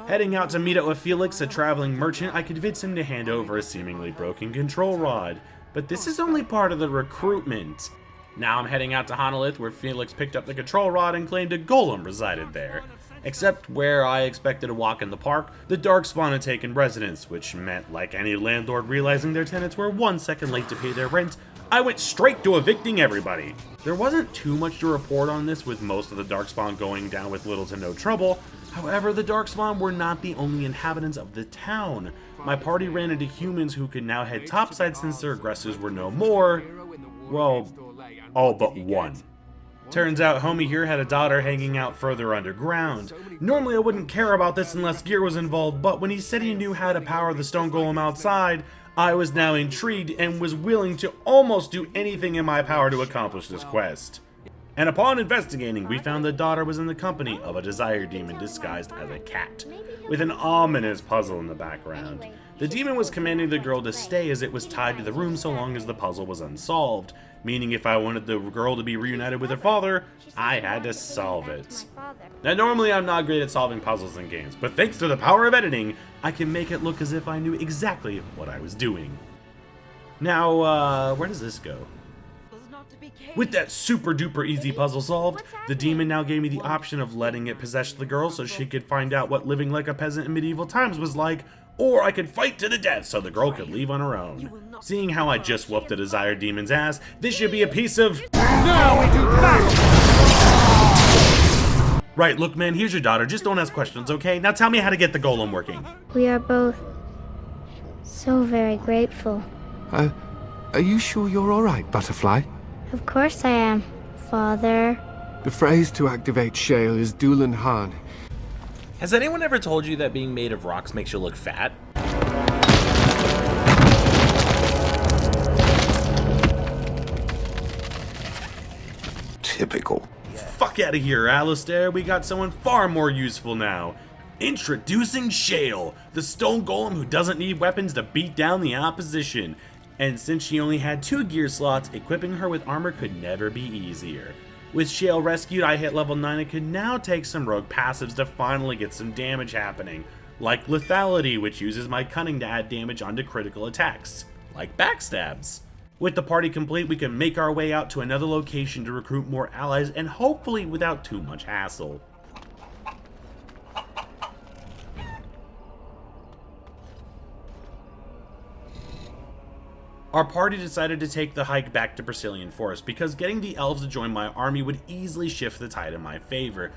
Heading out to meet up with Felix, a traveling merchant, I convinced him to hand over a seemingly broken control rod. But this is only part of the recruitment. Now I'm heading out to Honnleath, where Felix picked up the control rod and claimed a golem resided there. Except where I expected to walk in the park, the Darkspawn had taken residence, which meant, like any landlord realizing their tenants were 1 second late to pay their rent, I went straight to evicting everybody. There wasn't too much to report on this, with most of the Darkspawn going down with little to no trouble. However, the Darkspawn were not the only inhabitants of the town. My party ran into humans who could now head topside since their aggressors were no more. Well, all but one. Turns out homie here had a daughter hanging out further underground. Normally I wouldn't care about this unless gear was involved, but when he said he knew how to power the stone golem outside, I was now intrigued and was willing to almost do anything in my power to accomplish this quest. And upon investigating, we found the daughter was in the company of a desire demon disguised as a cat, with an ominous puzzle in the background. The demon was commanding the girl to stay as it was tied to the room so long as the puzzle was unsolved, meaning if I wanted the girl to be reunited with her father, I had to solve it. Now normally I'm not great at solving puzzles in games, but thanks to the power of editing, I can make it look as if I knew exactly what I was doing. Now, where does this go? With that super duper easy puzzle solved, the demon now gave me the option of letting it possess the girl so she could find out what living like a peasant in medieval times was like, or I could fight to the death so the girl could leave on her own. Seeing how I just whooped the desired demon's ass, this should be a piece of... Now we do that! Right, look man, here's your daughter, just don't ask questions, okay? Now tell me how to get the golem working. We are both so very grateful. Are you sure you're alright, Butterfly? Of course I am, Father. The phrase to activate Shale is Dulan Han. Has anyone ever told you that being made of rocks makes you look fat? Typical. Fuck out of here, Alistair. We got someone far more useful now. Introducing Shale, the stone golem who doesn't need weapons to beat down the opposition. And since she only had 2 gear slots, equipping her with armor could never be easier. With Shale rescued, I hit level 9 and could now take some rogue passives to finally get some damage happening. Like lethality, which uses my cunning to add damage onto critical attacks. Like backstabs. With the party complete, we can make our way out to another location to recruit more allies and hopefully without too much hassle. Our party decided to take the hike back to Bercilian Forest because getting the elves to join my army would easily shift the tide in my favor.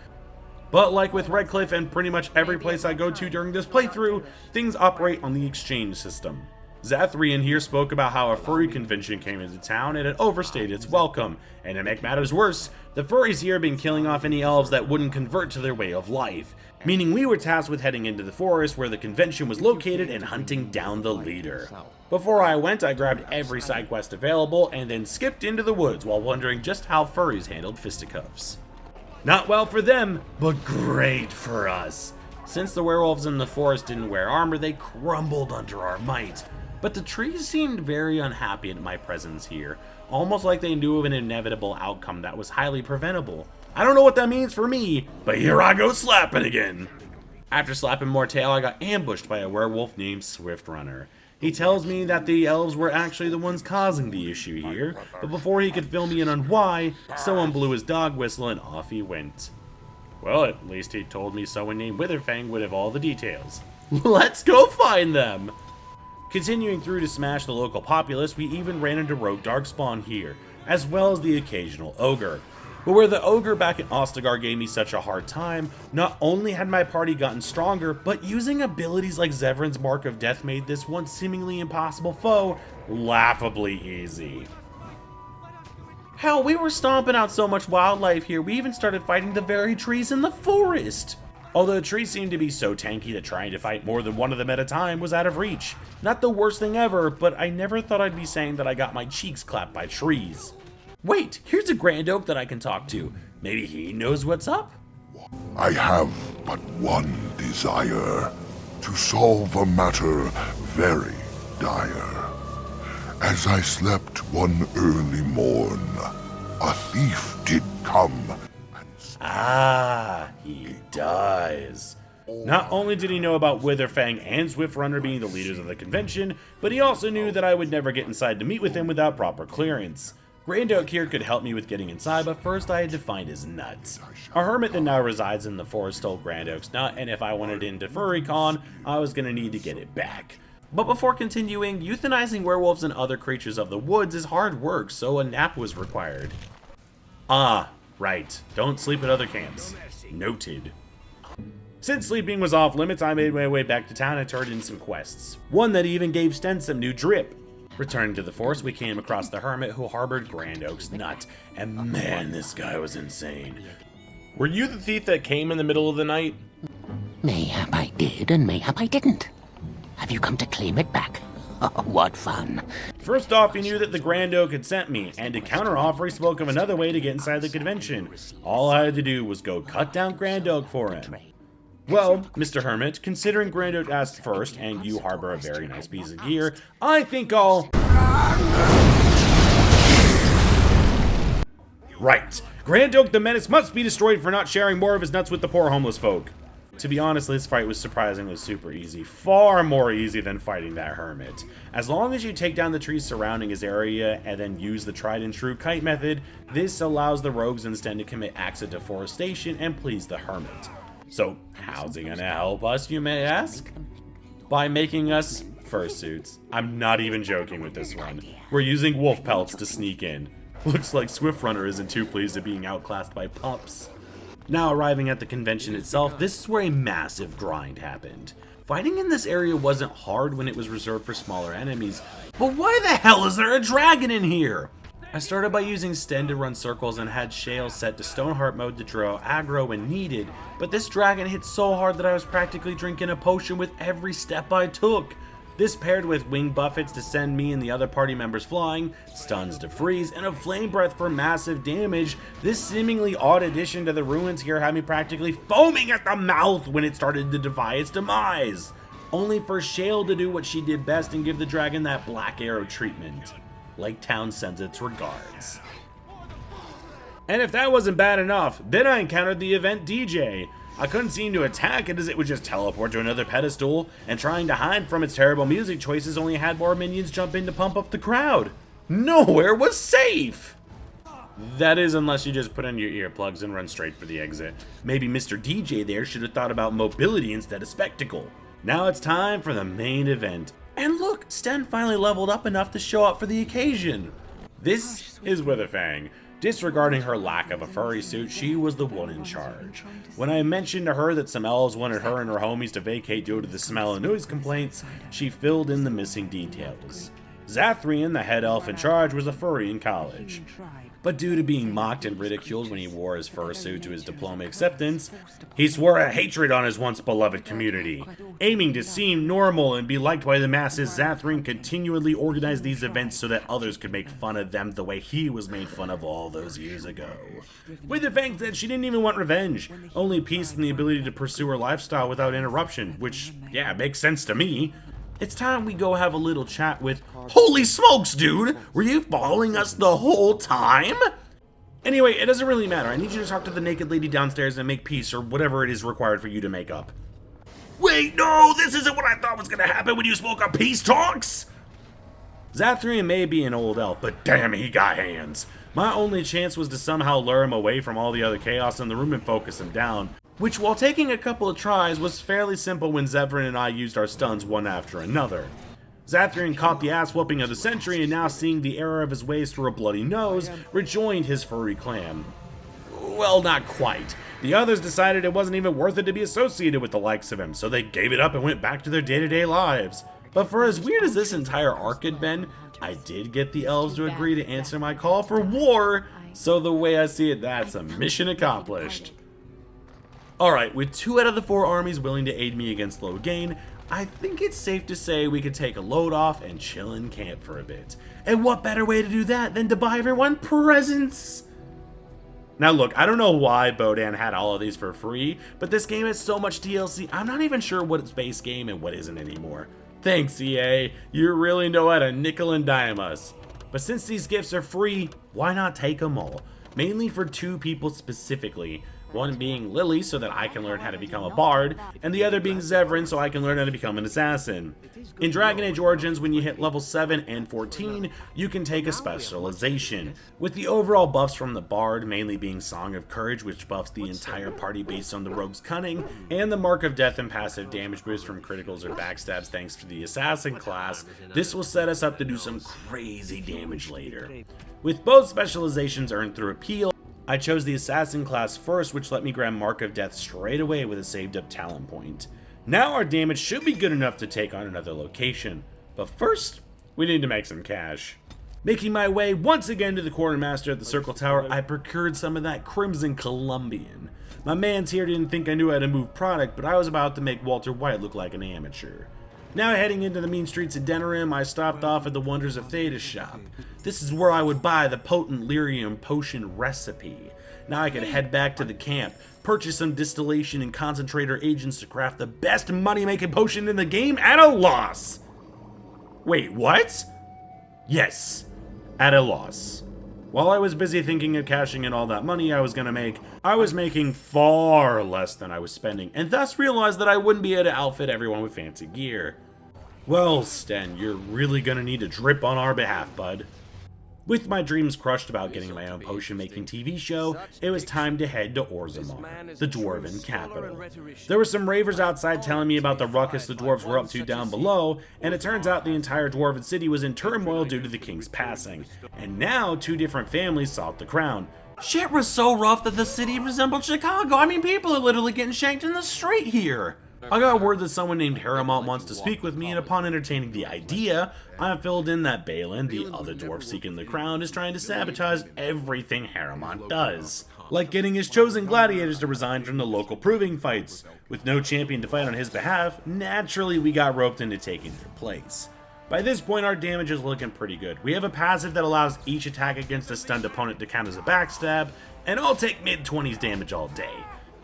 But like with Redcliffe and pretty much every place I go to during this playthrough, things operate on the exchange system. Zathrian here spoke about how a furry convention came into town and had overstayed its welcome, and to make matters worse, the furries here have been killing off any elves that wouldn't convert to their way of life, meaning we were tasked with heading into the forest where the convention was located and hunting down the leader. Before I went, I grabbed every side quest available and then skipped into the woods while wondering just how furries handled fisticuffs. Not well for them, but great for us. Since the werewolves in the forest didn't wear armor, they crumbled under our might. But the trees seemed very unhappy at my presence here, almost like they knew of an inevitable outcome that was highly preventable. I don't know what that means for me, but here I go slapping again. After slapping more tail, I got ambushed by a werewolf named Swift Runner. He tells me that the elves were actually the ones causing the issue here, but before he could fill me in on why, someone blew his dog whistle and off he went. Well, at least he told me someone named Witherfang would have all the details. Let's go find them! Continuing through to smash the local populace, we even ran into rogue darkspawn here, as well as the occasional ogre. But where the ogre back in Ostagar gave me such a hard time, not only had my party gotten stronger, but using abilities like Zevran's Mark of Death made this once seemingly impossible foe laughably easy. Hell, we were stomping out so much wildlife here, we even started fighting the very trees in the forest! Although the trees seemed to be so tanky that trying to fight more than one of them at a time was out of reach. Not the worst thing ever, but I never thought I'd be saying that I got my cheeks clapped by trees. Wait, here's a Grand Oak that I can talk to. Maybe he knows what's up? I have but one desire, to solve a matter very dire. As I slept one early morn, a thief did come. Ah, he does. Not only did he know about Witherfang and Swiftrunner being the leaders of the convention, but he also knew that I would never get inside to meet with him without proper clearance. Grand Oak here could help me with getting inside, but first I had to find his nuts. A hermit that now resides in the forest stole Grand Oak's nut, and if I wanted into FurryCon, I was gonna need to get it back. But before continuing, euthanizing werewolves and other creatures of the woods is hard work, so a nap was required. Ah, right. Don't sleep at other camps. Noted. Since sleeping was off limits, I made my way back to town and turned in some quests. One that even gave Sten some new drip. Returning to the forest, we came across the hermit who harbored Grand Oak's nut, and man, this guy was insane. Were you the thief that came in the middle of the night? Mayhap I did, and mayhap I didn't. Have you come to claim it back? Oh, what fun. First off, he knew that the Grand Oak had sent me, and to counteroffer, he spoke of another way to get inside the convention. All I had to do was go cut down Grand Oak for him. Well, Mr. Hermit, considering Grand Oak asked first, and you harbor a very nice piece of gear, I think I'll... Right. Grand Oak the Menace must be destroyed for not sharing more of his nuts with the poor homeless folk. To be honest, this fight was surprisingly super easy. Far more easy than fighting that hermit. As long as you take down the trees surrounding his area and then use the tried and true kite method, this allows the rogues instead to commit acts of deforestation and please the hermit. So, how's he gonna help us, you may ask? By making us fursuits. I'm not even joking with this one. We're using wolf pelts to sneak in. Looks like Swiftrunner isn't too pleased at being outclassed by pups. Now arriving at the convention itself, this is where a massive grind happened. Fighting in this area wasn't hard when it was reserved for smaller enemies, but why the hell is there a dragon in here? I started by using Sten to run circles and had Shale set to Stoneheart mode to draw aggro when needed, but this dragon hit so hard that I was practically drinking a potion with every step I took. This paired with wing buffets to send me and the other party members flying, stuns to freeze, and a flame breath for massive damage, this seemingly odd addition to the ruins here had me practically foaming at the mouth when it started to defy its demise. Only for Shale to do what she did best and give the dragon that black arrow treatment. Lake Town sends its regards. And if that wasn't bad enough, then I encountered the event DJ. I couldn't seem to attack it as it would just teleport to another pedestal, and trying to hide from its terrible music choices only had more minions jump in to pump up the crowd. Nowhere was safe! That is, unless you just put in your earplugs and run straight for the exit. Maybe Mr. DJ there should have thought about mobility instead of spectacle. Now it's time for the main event. And look, Sten finally leveled up enough to show up for the occasion. This is Witherfang. Disregarding her lack of a furry suit, she was the one in charge. When I mentioned to her that some elves wanted her and her homies to vacate due to the smell and noise complaints, she filled in the missing details. Zathrian, the head elf in charge, was a furry in college. But due to being mocked and ridiculed when he wore his fursuit to his diploma acceptance, he swore a hatred on his once beloved community. Aiming to seem normal and be liked by the masses, Zathrian continually organized these events so that others could make fun of them the way he was made fun of all those years ago. Witherfang said she didn't even want revenge, only peace and the ability to pursue her lifestyle without interruption, which, yeah, makes sense to me. It's time we go have a little chat with... Holy smokes, dude! Were you following us the whole time? Anyway, it doesn't really matter. I need you to talk to the naked lady downstairs and make peace or whatever it is required for you to make up. Wait, no! This isn't what I thought was gonna happen when you spoke of peace talks! Zathrian may be an old elf, but damn, he got hands. My only chance was to somehow lure him away from all the other chaos in the room and focus him down. Which, while taking a couple of tries, was fairly simple when Zevran and I used our stuns one after another. Zathrian caught the ass-whooping of the century and now seeing the error of his ways through a bloody nose, rejoined his furry clan. Well, not quite. The others decided it wasn't even worth it to be associated with the likes of him, so they gave it up and went back to their day-to-day lives. But for as weird as this entire arc had been, I did get the elves to agree to answer my call for war, so the way I see it, that's a mission accomplished. Alright, with 2 out of the 4 armies willing to aid me against Loghain, I think it's safe to say we could take a load off and chill in camp for a bit. And what better way to do that than to buy everyone presents? Now look, I don't know why Bodan had all of these for free, but this game has so much DLC, I'm not even sure what is base game and what isn't anymore. Thanks, EA, you really know how to nickel and dime us. But since these gifts are free, why not take them all? Mainly for 2 people specifically. One being Lily, so that I can learn how to become a bard, and the other being Zevran, so I can learn how to become an assassin. In Dragon Age Origins, when you hit level 7 and 14, you can take a specialization, with the overall buffs from the bard mainly being Song of Courage, which buffs the entire party based on the rogue's cunning, and the Mark of Death and passive damage boost from criticals or backstabs thanks to the assassin class. This will set us up to do some crazy damage later. With both specializations earned through appeal, I chose the Assassin class first, which let me grab Mark of Death straight away with a saved up talent point. Now our damage should be good enough to take on another location, but first, we need to make some cash. Making my way once again to the quartermaster at the Circle Tower, I procured some of that Crimson Columbian. My mans here didn't think I knew how to move product, but I was about to make Walter White look like an amateur. Now heading into the mean streets of Denerim, I stopped off at the Wonders of Theta's shop. This is where I would buy the potent lyrium potion recipe. Now I could head back to the camp, purchase some distillation and concentrator agents to craft the best money-making potion in the game at a loss. Wait, what? Yes, at a loss. While I was busy thinking of cashing in all that money I was gonna make, I was making far less than I was spending, and thus realized that I wouldn't be able to outfit everyone with fancy gear. Well, Sten, you're really gonna need to drip on our behalf, bud. With my dreams crushed about getting my own potion-making TV show, it was time to head to Orzammar, the dwarven capital. There were some ravers outside telling me about the ruckus the dwarves were up to down below, and it turns out the entire dwarven city was in turmoil due to the king's passing. And now, 2 different families sought the crown. Shit was so rough that the city resembled Chicago. I mean, people are literally getting shanked in the street here. I got word that someone named Harrimont wants to speak with me, and upon entertaining the idea, I filled in that Balin, the other dwarf seeking the crown, is trying to sabotage everything Harrimont does. Like getting his chosen gladiators to resign from the local proving fights. With no champion to fight on his behalf, naturally we got roped into taking their place. By this point our damage is looking pretty good. We have a passive that allows each attack against a stunned opponent to count as a backstab, and I'll take mid-20s damage all day.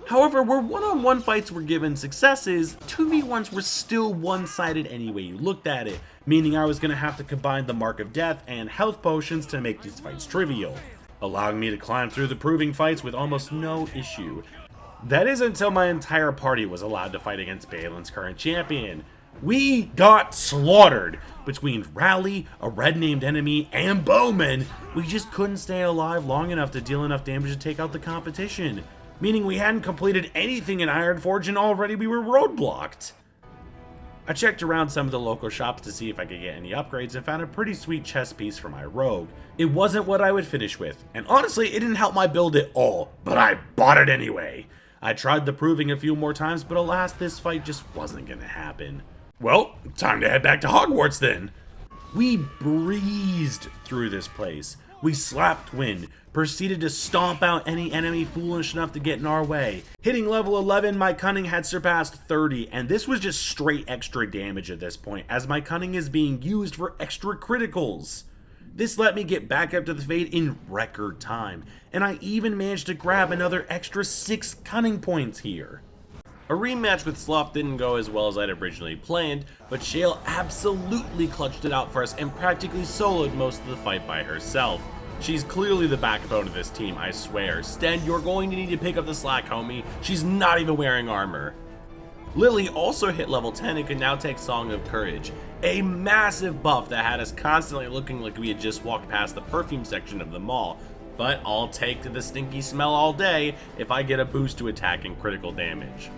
However, where one-on-one fights were given successes, 2v1s were still one-sided any way you looked at it, meaning I was going to have to combine the Mark of Death and health potions to make these fights trivial, allowing me to climb through the proving fights with almost no issue. That is until my entire party was allowed to fight against Balin's current champion. We got slaughtered! Between Rally, a red-named enemy, and Bowman, we just couldn't stay alive long enough to deal enough damage to take out the competition. Meaning we hadn't completed anything in Ironforge and already we were roadblocked. I checked around some of the local shops to see if I could get any upgrades and found a pretty sweet chest piece for my rogue. It wasn't what I would finish with, and honestly it didn't help my build at all, but I bought it anyway. I tried the proving a few more times, but alas this fight just wasn't gonna happen. Well, time to head back to Hogwarts then. We breezed through this place. We slapped wind, proceeded to stomp out any enemy foolish enough to get in our way. Hitting level 11, my cunning had surpassed 30, and this was just straight extra damage at this point, as my cunning is being used for extra criticals. This let me get back up to the Fade in record time, and I even managed to grab another extra 6 cunning points here. A rematch with Sloth didn't go as well as I'd originally planned, but Shale absolutely clutched it out for us and practically soloed most of the fight by herself. She's clearly the backbone of this team, I swear. Sten, you're going to need to pick up the slack, homie. She's not even wearing armor. Lily also hit level 10 and can now take Song of Courage, a massive buff that had us constantly looking like we had just walked past the perfume section of the mall. But I'll take the stinky smell all day if I get a boost to attack and critical damage.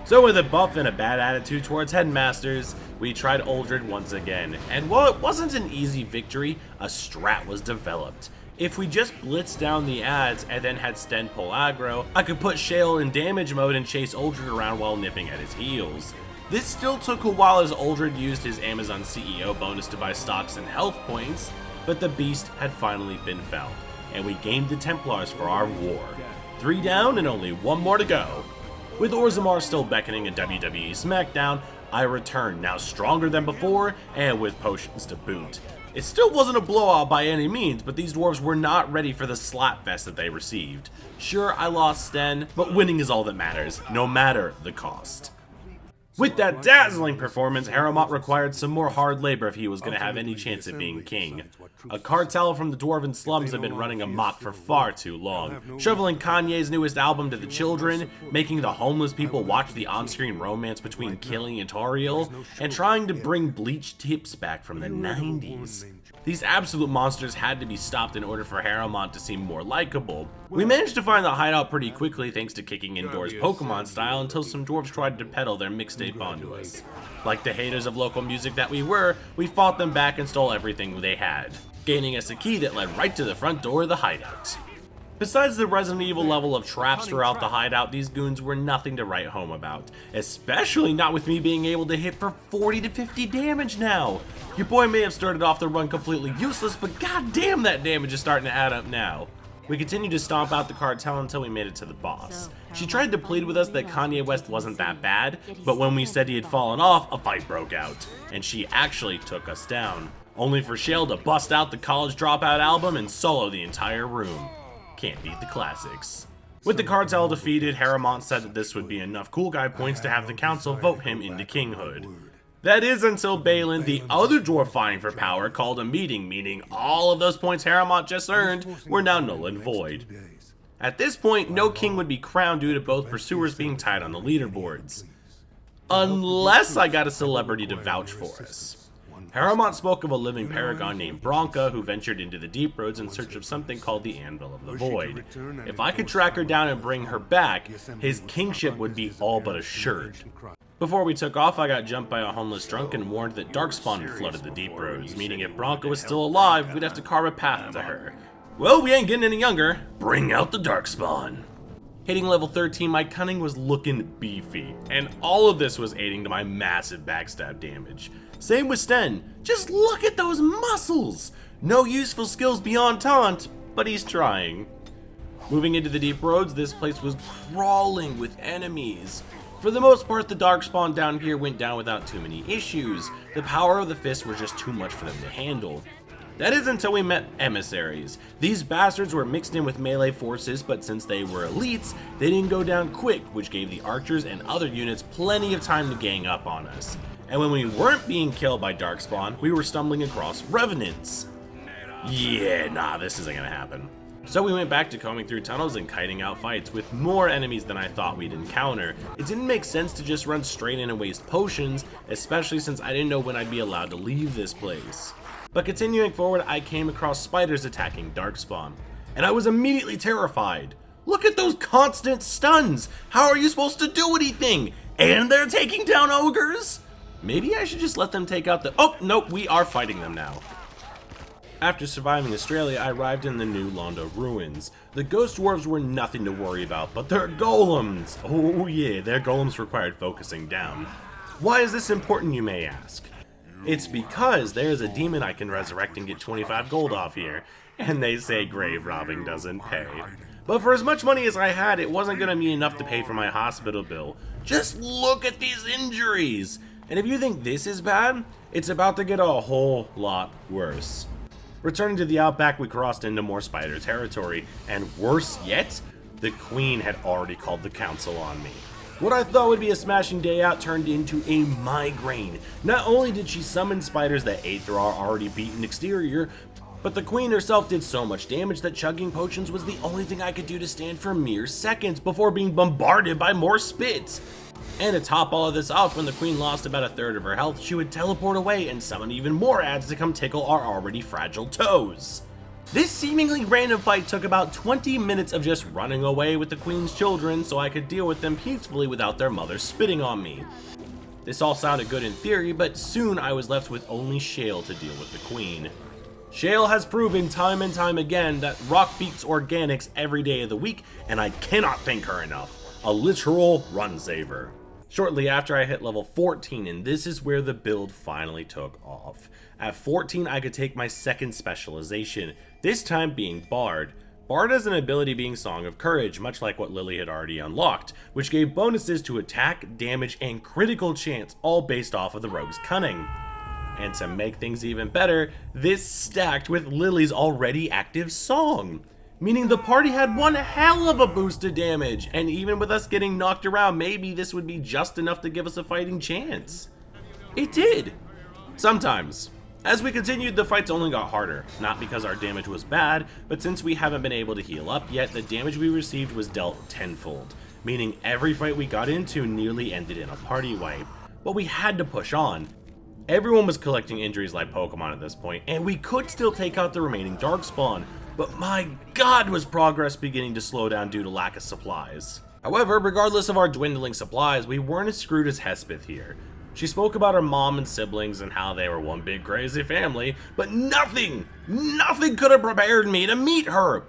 So with a buff and a bad attitude towards headmasters, we tried Uldred once again, and while it wasn't an easy victory, a strat was developed. If we just blitzed down the ads and then had Sten pull aggro, I could put Shale in damage mode and chase Uldred around while nipping at his heels. This still took a while as Uldred used his Amazon CEO bonus to buy stocks and health points, but the beast had finally been found, and we gained the Templars for our war. 3 down and only 1 more to go. With Orzammar still beckoning a WWE SmackDown, I returned, now stronger than before, and with potions to boot. It still wasn't a blowout by any means, but these dwarves were not ready for the slapfest that they received. Sure, I lost Sten, but winning is all that matters, no matter the cost. With that dazzling performance, Harrowmont required some more hard labor if he was going to have any chance at being king. A cartel from the dwarven slums had been running amok for far too long, shoveling Kanye's newest album to the children, making the homeless people watch the on-screen romance between Killing and Toriel, and trying to bring bleached tips back from the 90s. These absolute monsters had to be stopped in order for Harrowmont to seem more likable. We managed to find the hideout pretty quickly thanks to kicking indoors Pokemon style until some dwarves tried to peddle their mixtape onto us. Like the haters of local music that we were, we fought them back and stole everything they had, gaining us a key that led right to the front door of the hideout. Besides the Resident Evil level of traps throughout the hideout, these goons were nothing to write home about. Especially not with me being able to hit for 40 to 50 damage now. Your boy may have started off the run completely useless, but goddamn that damage is starting to add up now. We continued to stomp out the cartel until we made it to the boss. She tried to plead with us that Kanye West wasn't that bad, but when we said he had fallen off, a fight broke out, and she actually took us down. Only for Shale to bust out the College Dropout album and solo the entire room. Can't beat the classics. With the cartel defeated, Harrowmont said that this would be enough cool guy points to have the council vote him into kinghood. That is until Balin, the other dwarf vying for power, called a meeting, meaning all of those points Harrowmont just earned were now null and void. At this point, no king would be crowned due to both pursuers being tied on the leaderboards. Unless I got a celebrity to vouch for us. Harrowmont spoke of a living paragon named Bronca who ventured into the deep roads in search of something called the Anvil of the Void. If I could track her down and bring her back, his kingship would be all but assured. Before we took off, I got jumped by a homeless drunk and warned that Darkspawn had flooded the deep roads, meaning if Bronca was still alive, we'd have to carve a path to her. Well, we ain't getting any younger. Bring out the Darkspawn. Hitting level 13, my cunning was looking beefy, and all of this was aiding to my massive backstab damage. Same with Sten, just look at those muscles! No useful skills beyond taunt, but he's trying. Moving into the deep roads, this place was crawling with enemies. For the most part, the Darkspawn down here went down without too many issues. The power of the fist were just too much for them to handle. That is until we met emissaries. These bastards were mixed in with melee forces, but since they were elites, they didn't go down quick, which gave the archers and other units plenty of time to gang up on us. And when we weren't being killed by Darkspawn, we were stumbling across revenants. Yeah, nah, this isn't gonna happen. So we went back to combing through tunnels and kiting out fights with more enemies than I thought we'd encounter. It didn't make sense to just run straight in and waste potions, especially since I didn't know when I'd be allowed to leave this place. But continuing forward, I came across spiders attacking Darkspawn, and I was immediately terrified. Look at those constant stuns! How are you supposed to do anything? And they're taking down ogres? Maybe I should just let them take out the— oh, nope, we are fighting them now. After surviving Australia, I arrived in the new Londo ruins. The ghost dwarves were nothing to worry about, but their golems! Oh yeah, their golems required focusing down. Why is this important, you may ask? It's because there's a demon I can resurrect and get 25 gold off here, and they say grave robbing doesn't pay. But for as much money as I had, it wasn't going to be enough to pay for my hospital bill. Just look at these injuries! And if you think this is bad, it's about to get a whole lot worse. Returning to the outback, we crossed into more spider territory, and worse yet, the queen had already called the council on me. What I thought would be a smashing day out turned into a migraine. Not only did she summon spiders that ate through our already beaten exterior, but the queen herself did so much damage that chugging potions was the only thing I could do to stand for mere seconds before being bombarded by more spits. And to top all of this off, when the queen lost about a third of her health, she would teleport away and summon even more ads to come tickle our already fragile toes. This seemingly random fight took about 20 minutes of just running away with the queen's children so I could deal with them peacefully without their mother spitting on me. This all sounded good in theory, but soon I was left with only Shale to deal with the queen. Shale has proven time and time again that rock beats organics every day of the week, and I cannot thank her enough. A literal run saver. Shortly after, I hit level 14, and this is where the build finally took off. At 14, I could take my second specialization, this time being Bard. Bard has an ability being Song of Courage, much like what Lily had already unlocked, which gave bonuses to attack, damage, and critical chance, all based off of the rogue's cunning. And to make things even better, this stacked with Lily's already active song, meaning the party had one hell of a boost to damage, and even with us getting knocked around, maybe this would be just enough to give us a fighting chance. It did! Sometimes. As we continued, the fights only got harder, not because our damage was bad, but since we haven't been able to heal up yet, the damage we received was dealt tenfold, meaning every fight we got into nearly ended in a party wipe. But we had to push on. Everyone was collecting injuries like Pokemon at this point, and we could still take out the remaining Darkspawn, but my god was progress beginning to slow down due to lack of supplies. However, regardless of our dwindling supplies, we weren't as screwed as Hespith here. She spoke about her mom and siblings and how they were one big crazy family, but nothing could have prepared me to meet her.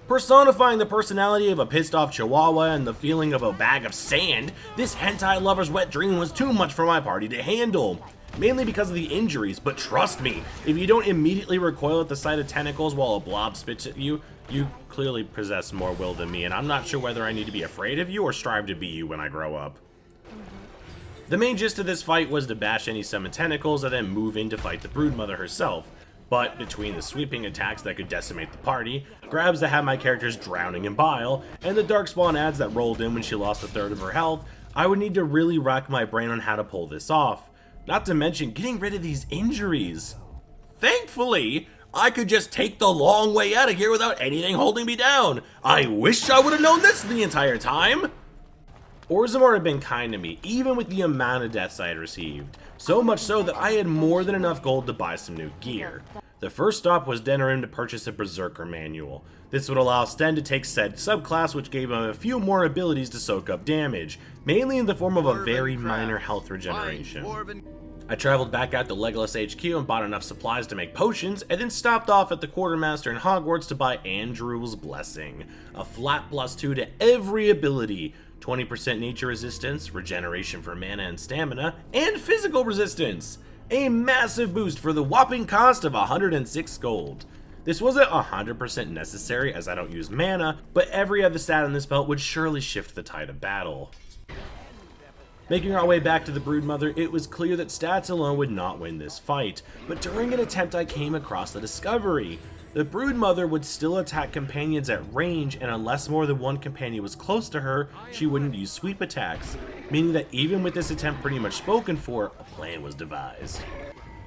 Personifying the personality of a pissed off chihuahua and the feeling of a bag of sand, this hentai lover's wet dream was too much for my party to handle. Mainly because of the injuries, but trust me, if you don't immediately recoil at the sight of tentacles while a blob spits at you, you clearly possess more will than me, and I'm not sure whether I need to be afraid of you or strive to be you when I grow up. The main gist of this fight was to bash any summoned tentacles and then move in to fight the Broodmother herself, but between the sweeping attacks that could decimate the party, grabs that had my characters drowning in bile, and the Darkspawn adds that rolled in when she lost a third of her health, I would need to really rack my brain on how to pull this off, not to mention getting rid of these injuries. Thankfully, I could just take the long way out of here without anything holding me down. I wish I would have known this the entire time. Orzammar had been kind to me, even with the amount of deaths I had received, so much so that I had more than enough gold to buy some new gear. The first stop was Denerim to purchase a Berserker manual. This would allow Sten to take said subclass, which gave him a few more abilities to soak up damage, mainly in the form of a very minor health regeneration. I traveled back out to Legolas HQ and bought enough supplies to make potions, and then stopped off at the Quartermaster in Hogwarts to buy Andrew's Blessing, a flat +2 to every ability, 20% nature resistance, regeneration for mana and stamina, and physical resistance! A massive boost for the whopping cost of 106 gold. This wasn't 100% necessary as I don't use mana, but every other stat in this belt would surely shift the tide of battle. Making our way back to the Broodmother, it was clear that stats alone would not win this fight, but during an attempt I came across the discovery. The Broodmother would still attack companions at range, and unless more than one companion was close to her, she wouldn't use sweep attacks, meaning that even with this attempt pretty much spoken for, a plan was devised.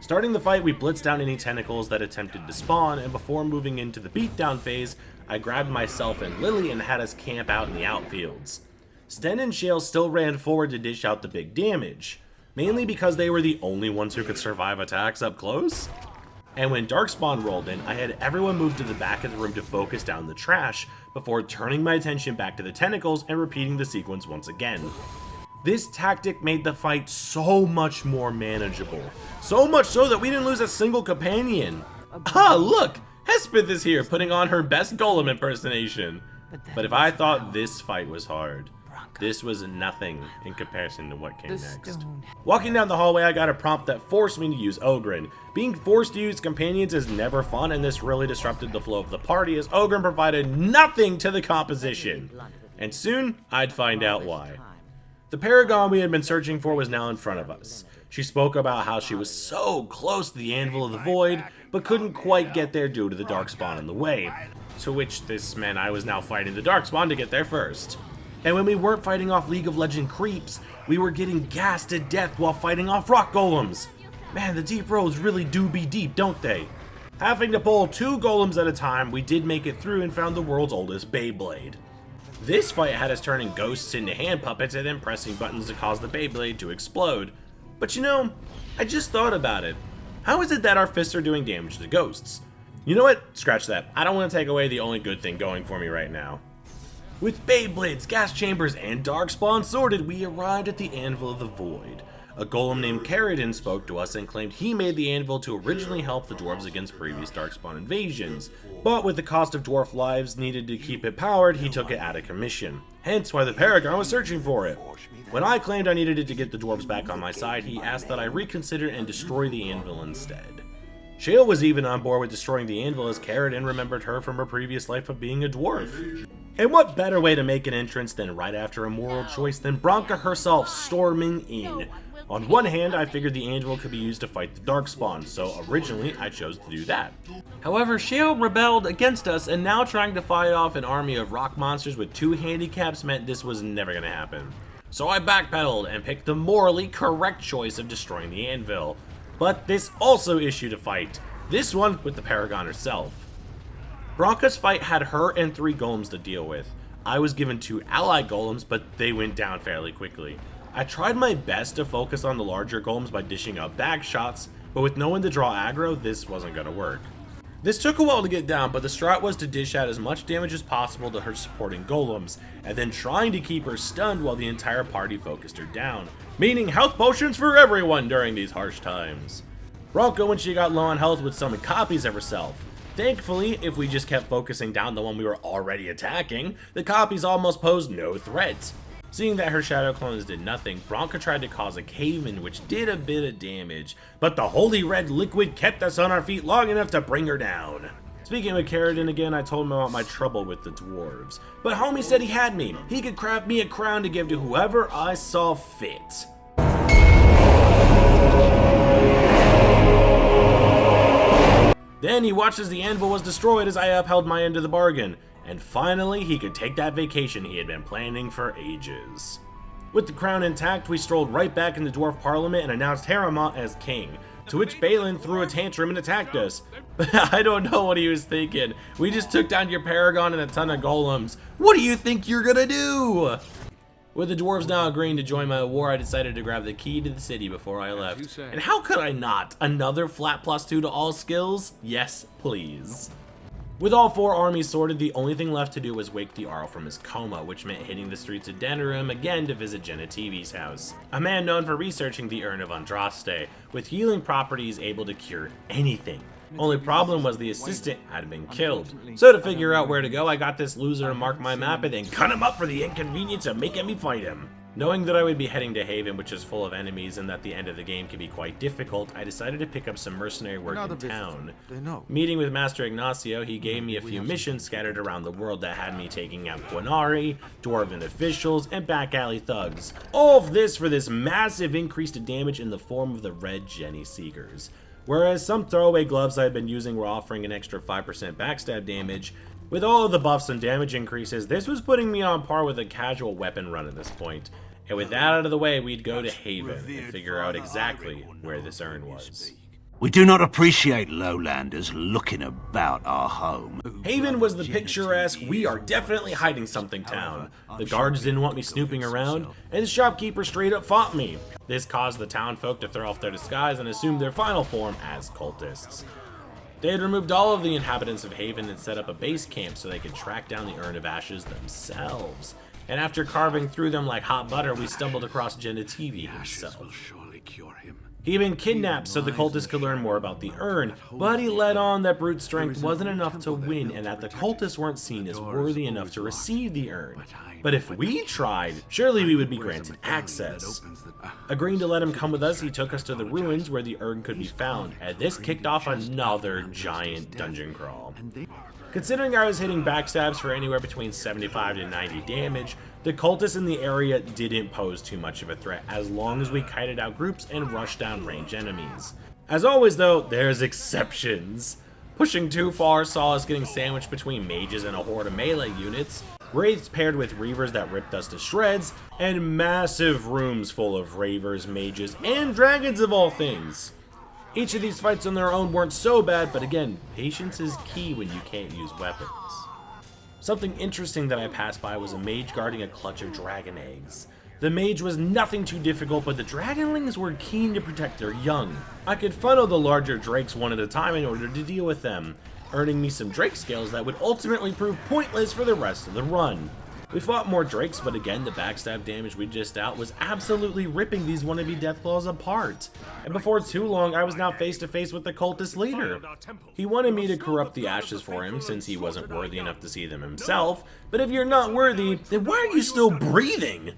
Starting the fight, we blitzed down any tentacles that attempted to spawn, and before moving into the beatdown phase, I grabbed myself and Lily and had us camp out in the outfields. Sten and Shale still ran forward to dish out the big damage, mainly because they were the only ones who could survive attacks up close. And when Darkspawn rolled in, I had everyone move to the back of the room to focus down the trash, before turning my attention back to the tentacles and repeating the sequence once again. This tactic made the fight so much more manageable, so much so that we didn't lose a single companion. Ah, look! Hespith is here, putting on her best Golem impersonation. But if I thought this fight was hard, this was nothing in comparison to what came next. Walking down the hallway, I got a prompt that forced me to use Oghren. Being forced to use companions is never fun, and this really disrupted the flow of the party as Oghren provided nothing to the composition. And soon, I'd find out why. The Paragon we had been searching for was now in front of us. She spoke about how she was so close to the Anvil of the Void, but couldn't quite get there due to the Darkspawn in the way. To which this meant I was now fighting the Darkspawn to get there first. And when we weren't fighting off League of Legends creeps, we were getting gassed to death while fighting off rock golems. Man, the deep roads really do be deep, don't they? Having to pull 2 golems at a time, we did make it through and found the world's oldest Beyblade. This fight had us turning ghosts into hand puppets and then pressing buttons to cause the Beyblade to explode. But you know, I just thought about it. How is it that our fists are doing damage to ghosts? You know what? Scratch that. I don't want to take away the only good thing going for me right now. With Beyblades, gas chambers, and Darkspawn sorted, we arrived at the Anvil of the Void. A golem named Ferelden spoke to us and claimed he made the anvil to originally help the dwarves against previous Darkspawn invasions, but with the cost of dwarf lives needed to keep it powered, he took it out of commission. Hence why the Paragon was searching for it. When I claimed I needed it to get the dwarves back on my side, he asked that I reconsider and destroy the anvil instead. Shale was even on board with destroying the anvil as Ferelden remembered her from her previous life of being a dwarf. And what better way to make an entrance than right after a moral choice than Branka herself storming in. On one hand, I figured the anvil could be used to fight the Darkspawn, so originally I chose to do that. However, Shale rebelled against us, and now trying to fight off an army of rock monsters with 2 handicaps meant this was never going to happen. So I backpedaled and picked the morally correct choice of destroying the anvil. But this also issued a fight, this one with the Paragon herself. Branka's fight had her and 3 golems to deal with. I was given 2 ally golems, but they went down fairly quickly. I tried my best to focus on the larger golems by dishing out bag shots, but with no one to draw aggro, this wasn't going to work. This took a while to get down, but the strat was to dish out as much damage as possible to her supporting golems, and then trying to keep her stunned while the entire party focused her down, meaning health potions for everyone during these harsh times. Branka, when she got low on health, would summon copies of herself. Thankfully, if we just kept focusing down the one we were already attacking, the copies almost posed no threat. Seeing that her shadow clones did nothing, Branka tried to cause a cave-in which did a bit of damage, but the holy red liquid kept us on our feet long enough to bring her down. Speaking with Ferelden again, I told him about my trouble with the dwarves, but homie said he had me. He could craft me a crown to give to whoever I saw fit. Then he watched as the anvil was destroyed as I upheld my end of the bargain. And finally, he could take that vacation he had been planning for ages. With the crown intact, we strolled right back in the Dwarf Parliament and announced Harrimont as king, to which Balin threw a tantrum and attacked us. But I don't know what he was thinking. We just took down your Paragon and a ton of golems. What do you think you're gonna do? With the dwarves now agreeing to join my war, I decided to grab the key to the city before I left. And how could I not? Another flat +2 to all skills? Yes, please. With all 4 armies sorted, the only thing left to do was wake the Arl from his coma, which meant hitting the streets of Denerim again to visit Genetivi's house. A man known for researching the Urn of Andraste, with healing properties able to cure anything. Only problem was the assistant had been killed. So to figure out where to go, I got this loser to mark my map and then cut him up for the inconvenience of making me fight him. Knowing that I would be heading to Haven, which is full of enemies, and that the end of the game can be quite difficult, I decided to pick up some mercenary work in town. Meeting with Master Ignacio, he gave me a few missions scattered around the world that had me taking out Quinari, Dwarven officials, and back alley thugs. All of this for this massive increase to damage in the form of the Red Jenny Seekers. Whereas some throwaway gloves I had been using were offering an extra 5% backstab damage, with all of the buffs and damage increases, this was putting me on par with a casual weapon run at this point. And with that out of the way, we'd go to Haven and figure out exactly where this urn was. We do not appreciate lowlanders looking about our home. Haven was the picturesque, we are definitely hiding something town. The guards didn't want me snooping around, and the shopkeeper straight up fought me. This caused the town folk to throw off their disguise and assume their final form as cultists. They had removed all of the inhabitants of Haven and set up a base camp so they could track down the Urn of Ashes themselves. And after carving through them like hot butter, we stumbled across Genetivi himself. He had been kidnapped so the cultists could learn more about the urn, but he let on that brute strength wasn't enough to win and that the cultists weren't seen as worthy enough to receive the urn. But if we tried, surely we would be granted access. Agreeing to let him come with us, he took us to the ruins where the urn could be found, and this kicked off another giant dungeon crawl. Considering I was hitting backstabs for anywhere between 75 to 90 damage, the cultists in the area didn't pose too much of a threat as long as we kited out groups and rushed down range enemies. As always though, there's exceptions. Pushing too far saw us getting sandwiched between mages and a horde of melee units, wraiths paired with reavers that ripped us to shreds, and massive rooms full of ravers, mages, and dragons of all things. Each of these fights on their own weren't so bad, but again, patience is key when you can't use weapons. Something interesting that I passed by was a mage guarding a clutch of dragon eggs. The mage was nothing too difficult, but the dragonlings were keen to protect their young. I could funnel the larger drakes one at a time in order to deal with them, earning me some drake scales that would ultimately prove pointless for the rest of the run. We fought more drakes, but again, the backstab damage we just out was absolutely ripping these wannabe Deathclaws apart. And before too long, I was now face to face with the cultist leader. He wanted me to corrupt the ashes for him since he wasn't worthy enough to see them himself, but if you're not worthy, then why are you still breathing?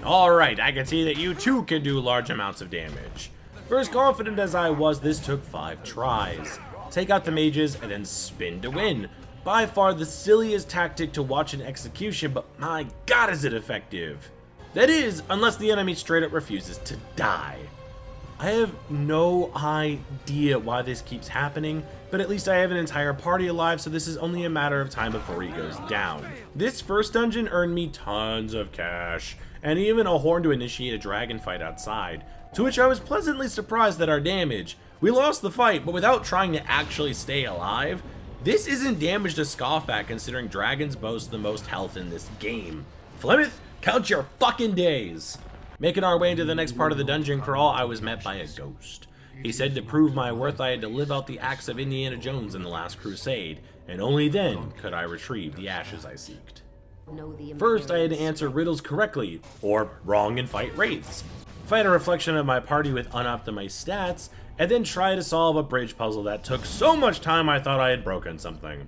Alright, I can see that you too can do large amounts of damage. For as confident as I was, this took 5 tries. Take out the mages and then spin to win. By far the silliest tactic to watch in execution, but my god is it effective. That is, unless the enemy straight up refuses to die. I have no idea why this keeps happening, but at least I have an entire party alive, so this is only a matter of time before he goes down. This first dungeon earned me tons of cash, and even a horn to initiate a dragon fight outside, to which I was pleasantly surprised at our damage. We lost the fight, but without trying to actually stay alive. This isn't damage to scoff at, considering dragons boast the most health in this game. Flemeth, count your fucking days! Making our way into the next part of the dungeon crawl, I was met by a ghost. He said to prove my worth I had to live out the acts of Indiana Jones in the Last Crusade, and only then could I retrieve the ashes I seeked. First, I had to answer riddles correctly, or wrong and fight wraiths. Fight a reflection of my party with unoptimized stats, and then try to solve a bridge puzzle that took so much time I thought I had broken something.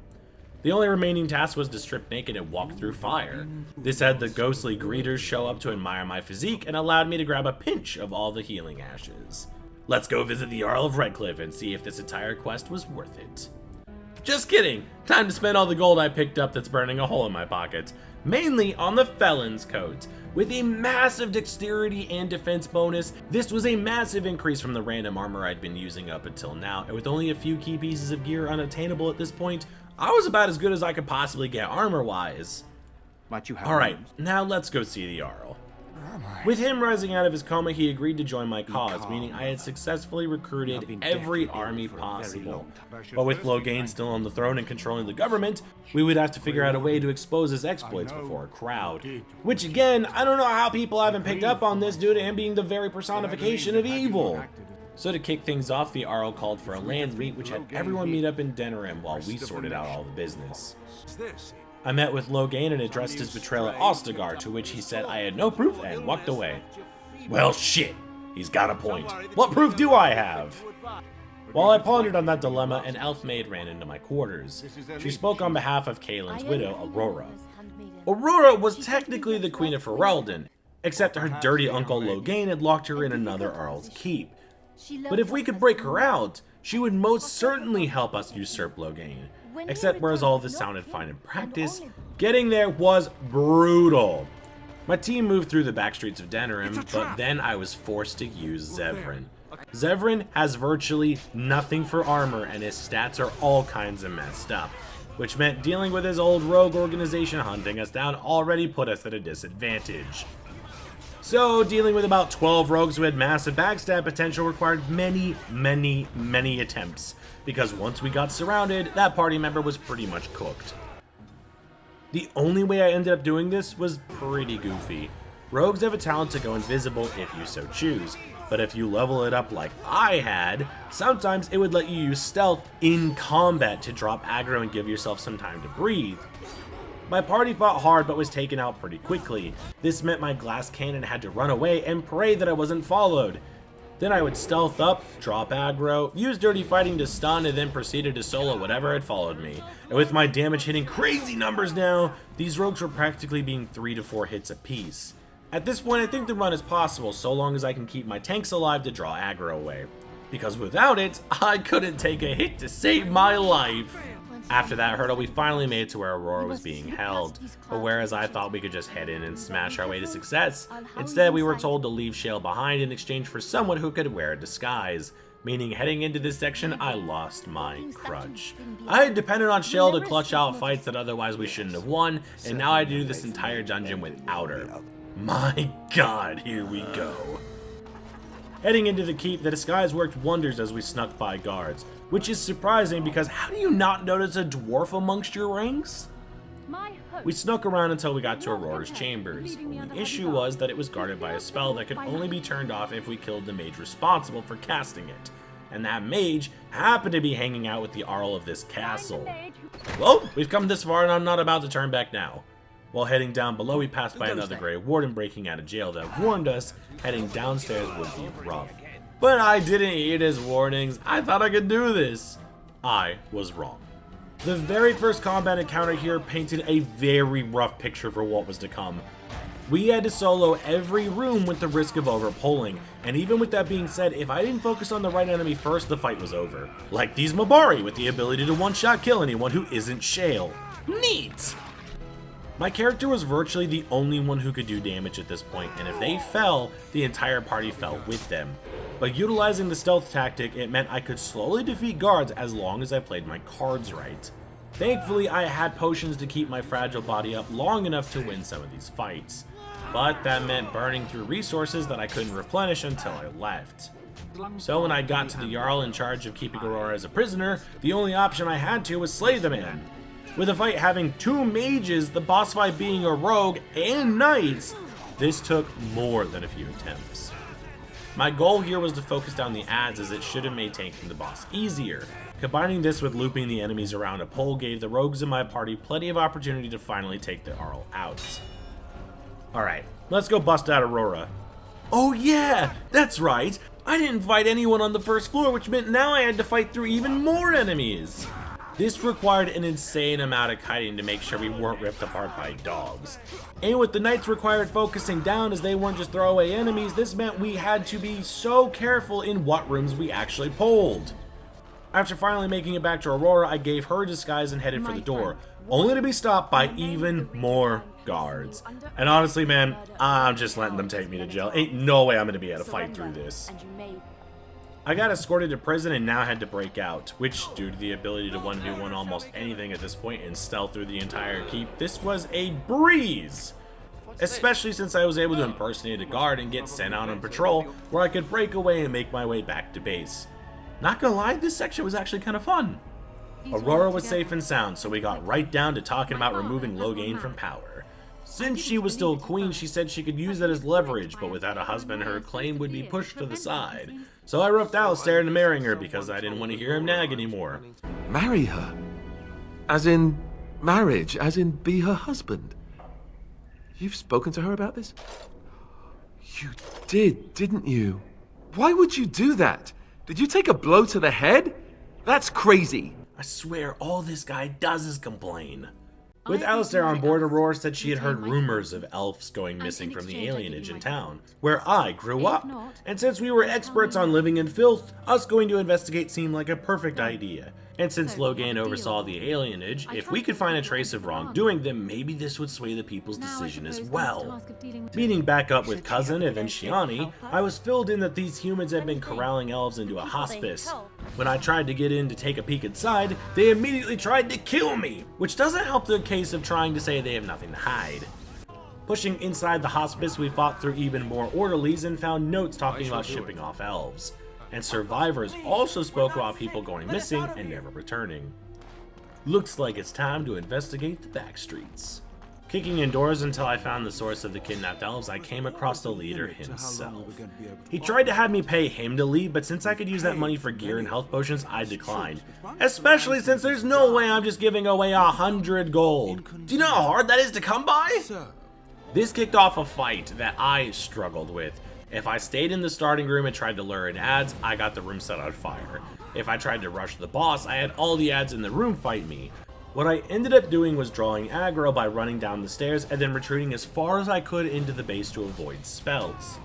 The only remaining task was to strip naked and walk through fire. This had the ghostly greeters show up to admire my physique and allowed me to grab a pinch of all the healing ashes. Let's go visit the Jarl of Redcliffe and see if this entire quest was worth it. Just kidding! Time to spend all the gold I picked up that's burning a hole in my pocket. Mainly on the Felon's coat. With a massive dexterity and defense bonus, this was a massive increase from the random armor I'd been using up until now, and with only a few key pieces of gear unattainable at this point, I was about as good as I could possibly get armor-wise. Alright, now let's go see the Jarl. With him rising out of his coma, he agreed to join my cause, meaning I had successfully recruited every army possible. But with Loghain still on the throne and controlling the government, we would have to figure out a way to expose his exploits before a crowd. Which again, I don't know how people haven't picked up on this due to him being the very personification of evil. So to kick things off, the Jarl called for a land meet which had everyone meet up in Denerim while we sorted out all the business. I met with Loghain and addressed his betrayal at Ostagar, to which he said I had no proof and walked away. Well shit, he's got a point. What proof do I have? While I pondered on that dilemma, an elf maid ran into my quarters. She spoke on behalf of Kaelin's widow, Aurora. Aurora was technically the queen of Ferelden, except her dirty uncle Loghain had locked her in another Jarl's keep. But if we could break her out, she would most certainly help us usurp Loghain. Except whereas all this sounded fine in practice, getting there was brutal. My team moved through the back streets of Denerim, but then I was forced to use Zevran. Zevran has virtually nothing for armor and his stats are all kinds of messed up, which meant dealing with his old rogue organization hunting us down already put us at a disadvantage. So, dealing with about 12 rogues who had massive backstab potential required many attempts, because once we got surrounded, that party member was pretty much cooked. The only way I ended up doing this was pretty goofy. Rogues have a talent to go invisible if you so choose, but if you level it up like I had, sometimes it would let you use stealth in combat to drop aggro and give yourself some time to breathe. My party fought hard but was taken out pretty quickly. This meant my glass cannon had to run away and pray that I wasn't followed. Then I would stealth up, drop aggro, use dirty fighting to stun, and then proceeded to solo whatever had followed me. And with my damage hitting crazy numbers now, these rogues were practically being 3 to 4 hits apiece. At this point I think the run is possible so long as I can keep my tanks alive to draw aggro away. Because without it, I couldn't take a hit to save my life. After that hurdle, we finally made it to where Aurora was being held, but whereas I thought we could just head in and smash our way to success, instead we were told to leave Shale behind in exchange for someone who could wear a disguise, meaning heading into this section I lost my crutch. I had depended on Shale to clutch out fights that otherwise we shouldn't have won, and now I do this entire dungeon without her. My god, here we go. Heading into the keep, the disguise worked wonders as we snuck by guards, which is surprising because how do you not notice a dwarf amongst your ranks? We snuck around until we got to Aurora's chambers. The issue was that it was guarded by a spell that could only be turned off if we killed the mage responsible for casting it. And that mage happened to be hanging out with the Jarl of this castle. Well, we've come this far and I'm not about to turn back now. While heading down below, we passed by another Grey Warden breaking out of jail that warned us heading downstairs would be rough. But I didn't heed his warnings. I thought I could do this. I was wrong. The very first combat encounter here painted a very rough picture for what was to come. We had to solo every room with the risk of overpulling, and even with that being said, if I didn't focus on the right enemy first, the fight was over. Like these Mabari with the ability to one-shot kill anyone who isn't Shale. Neat! My character was virtually the only one who could do damage at this point, and if they fell, the entire party fell with them. But utilizing the stealth tactic, it meant I could slowly defeat guards as long as I played my cards right. Thankfully, I had potions to keep my fragile body up long enough to win some of these fights. But that meant burning through resources that I couldn't replenish until I left. So when I got to the Jarl in charge of keeping Aurora as a prisoner, the only option I had to was slay the man. With the fight having 2 mages, the boss fight being a rogue, and knights, this took more than a few attempts. My goal here was to focus down the adds, as it should have made tanking the boss easier. Combining this with looping the enemies around a pole gave the rogues in my party plenty of opportunity to finally take the Jarl out. Alright, let's go bust out Aurora. Oh yeah, that's right! I didn't fight anyone on the first floor, which meant now I had to fight through even more enemies! This required an insane amount of kiting to make sure we weren't ripped apart by dogs. And with the knights required focusing down as they weren't just throwaway enemies, this meant we had to be so careful in what rooms we actually pulled. After finally making it back to Aurora, I gave her a disguise and headed for the door, only to be stopped by even more guards. And honestly, man, I'm just letting them take me to jail. Ain't no way I'm gonna be able to fight through this. I got escorted to prison and now had to break out, which, due to the ability to 1v1 almost anything at this point and stealth through the entire keep, this was a breeze! Especially since I was able to impersonate a guard and get sent out on patrol, where I could break away and make my way back to base. Not gonna lie, this section was actually kind of fun. Aurora was safe and sound, so we got right down to talking about removing Loghain from power. Since she was still queen, she said she could use that as leverage, but without a husband, her claim would be pushed to the side. So I roped Alistair into marrying her because I didn't want to hear him nag anymore. Marry her? As in marriage? As in be her husband? You've spoken to her about this? You did, didn't you? Why would you do that? Did you take a blow to the head? That's crazy. I swear all this guy does is complain. With Alistair on board, Aurora said she had heard rumors of elves going missing from the alienage in town, where I grew up. And since we were experts on living in filth, us going to investigate seemed like a perfect idea. And since Loghain oversaw the alienage, if we could find a trace of wrongdoing, then maybe this would sway the people's decision as well. Meeting back up with Cousin Evinciani, I was filled in that these humans had been corralling elves into a hospice. When I tried to get in to take a peek inside, they immediately tried to kill me, which doesn't help the case of trying to say they have nothing to hide. Pushing inside the hospice, we fought through even more orderlies and found notes talking about shipping off elves. And survivors also spoke about people going missing and never returning. Looks like it's time to investigate the back streets. Kicking indoors until I found the source of the kidnapped elves, I came across the leader himself. He tried to have me pay him to leave, but since I could use that money for gear and health potions, I declined. Especially since there's no way I'm just giving away 100 gold. Do you know how hard that is to come by? This kicked off a fight that I struggled with. If I stayed in the starting room and tried to lure in adds, I got the room set on fire. If I tried to rush the boss, I had all the adds in the room fight me. What I ended up doing was drawing aggro by running down the stairs and then retreating as far as I could into the base to avoid spells.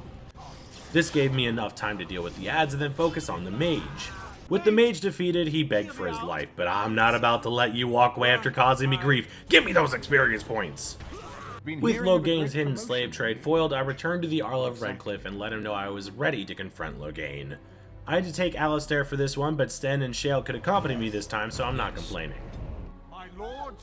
This gave me enough time to deal with the adds and then focus on the mage. With the mage defeated, he begged for his life, but I'm not about to let you walk away after causing me grief. Give me those experience points! With Loghain's hidden slave trade foiled, I returned to the Jarl of Redcliffe and let him know I was ready to confront Loghain. I had to take Alistair for this one, but Sten and Shale could accompany me this time, so I'm not complaining.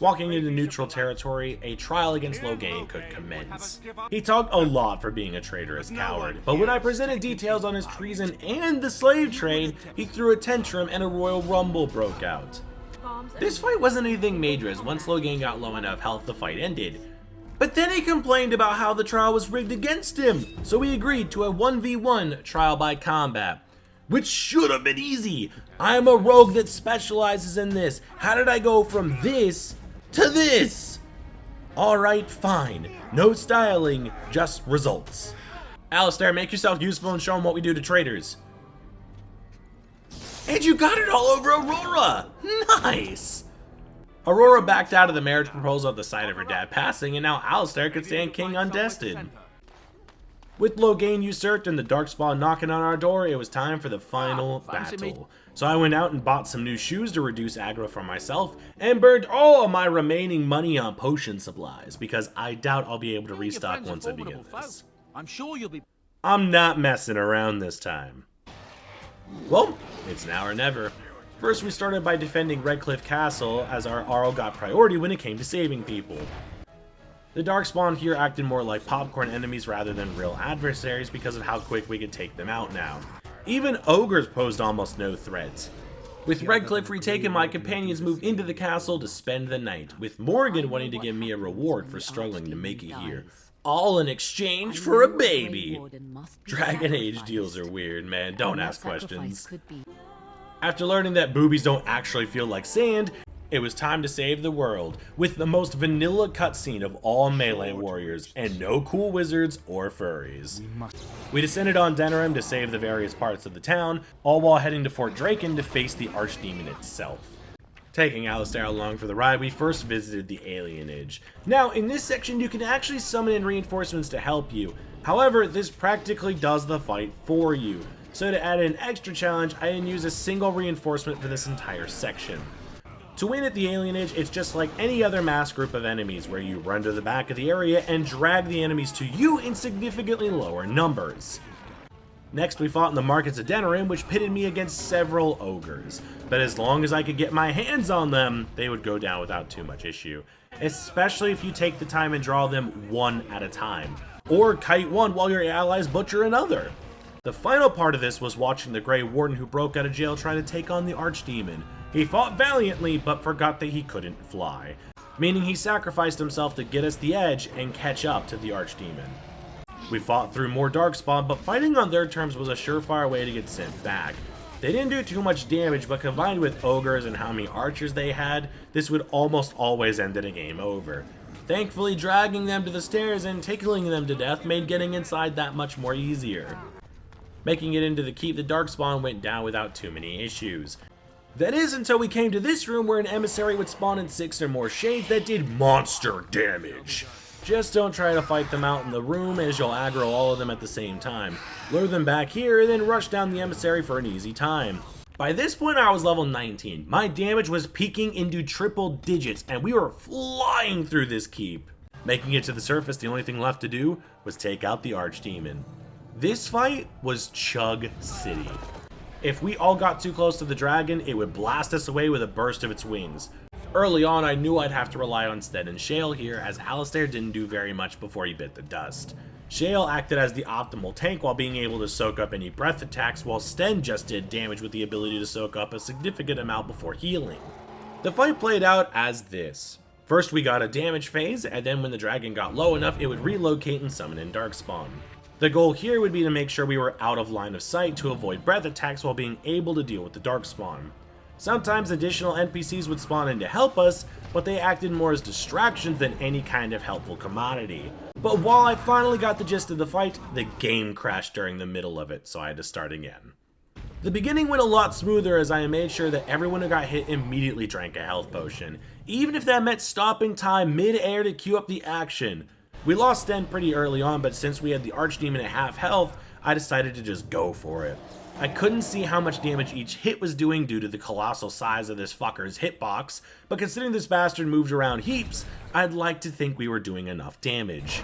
Walking into neutral territory, a trial against Loghain could commence. He talked a lot for being a traitorous coward, but when I presented details on his treason and the slave trade, he threw a tantrum and a royal rumble broke out. This fight wasn't anything major, as once Loghain got low enough health, the fight ended. But then he complained about how the trial was rigged against him, so we agreed to a 1v1 trial by combat. Which should have been easy. I'm a rogue that specializes in this. How did I go from this to this? Alright, fine. No styling, just results. Alistair, make yourself useful and show them what we do to traitors. And you got it all over Aurora! Nice! Aurora backed out of the marriage proposal at the sight of her dad passing, and now Alistair could stand king undested. With Loghain usurped and the Darkspawn knocking on our door, it was time for the final battle. So I went out and bought some new shoes to reduce aggro for myself, and burned all of my remaining money on potion supplies, because I doubt I'll be able to restock once I begin this. I'm sure you'll be. I'm not messing around this time. Well, it's now or never. First, we started by defending Redcliffe Castle, as our Arl got priority when it came to saving people. The Darkspawn here acted more like popcorn enemies rather than real adversaries because of how quick we could take them out now. Even ogres posed almost no threat. With Redcliffe retaken, my companions moved into the castle to spend the night, with Morgan wanting to give me a reward for struggling to make it here. All in exchange for a baby! Dragon Age deals are weird, man, don't ask questions. After learning that boobies don't actually feel like sand, it was time to save the world, with the most vanilla cutscene of all melee warriors, and no cool wizards or furries. We descended on Denerim to save the various parts of the town, all while heading to Fort Draken to face the Archdemon itself. Taking Alistair along for the ride, we first visited the alienage. Now, in this section you can actually summon in reinforcements to help you, however, this practically does the fight for you. So to add an extra challenge, I didn't use a single reinforcement for this entire section. To win at the alienage, it's just like any other mass group of enemies, where you run to the back of the area and drag the enemies to you in significantly lower numbers. Next, we fought in the markets of Denerim, which pitted me against several ogres, but as long as I could get my hands on them, they would go down without too much issue, especially if you take the time and draw them one at a time, or kite one while your allies butcher another. The final part of this was watching the Grey Warden who broke out of jail try to take on the Archdemon. He fought valiantly, but forgot that he couldn't fly, meaning he sacrificed himself to get us the edge and catch up to the Archdemon. We fought through more Darkspawn, but fighting on their terms was a surefire way to get sent back. They didn't do too much damage, but combined with ogres and how many archers they had, this would almost always end in a game over. Thankfully, dragging them to the stairs and tickling them to death made getting inside that much more easier. Making it into the keep, the Darkspawn went down without too many issues. That is until we came to this room where an emissary would spawn in 6 or more shades that did monster damage. Just don't try to fight them out in the room, as you'll aggro all of them at the same time. Lure them back here, and then rush down the emissary for an easy time. By this point I was level 19. My damage was peaking into triple digits, and we were flying through this keep. Making it to the surface, the only thing left to do was take out the Archdemon. This fight was Chug City. If we all got too close to the dragon, it would blast us away with a burst of its wings. Early on, I knew I'd have to rely on Stead and Shale here, as Alistair didn't do very much before he bit the dust. Shale acted as the optimal tank while being able to soak up any breath attacks, while Sten just did damage with the ability to soak up a significant amount before healing. The fight played out as this. First we got a damage phase, and then when the dragon got low enough, it would relocate and summon in Darkspawn. The goal here would be to make sure we were out of line of sight to avoid breath attacks while being able to deal with the Darkspawn. Sometimes additional NPCs would spawn in to help us, but they acted more as distractions than any kind of helpful commodity. But while I finally got the gist of the fight, the game crashed during the middle of it, so I had to start again. The beginning went a lot smoother, as I made sure that everyone who got hit immediately drank a health potion, even if that meant stopping time mid-air to queue up the action. We lost Sten pretty early on, but since we had the Archdemon at half health, I decided to just go for it. I couldn't see how much damage each hit was doing due to the colossal size of this fucker's hitbox, but considering this bastard moved around heaps, I'd like to think we were doing enough damage.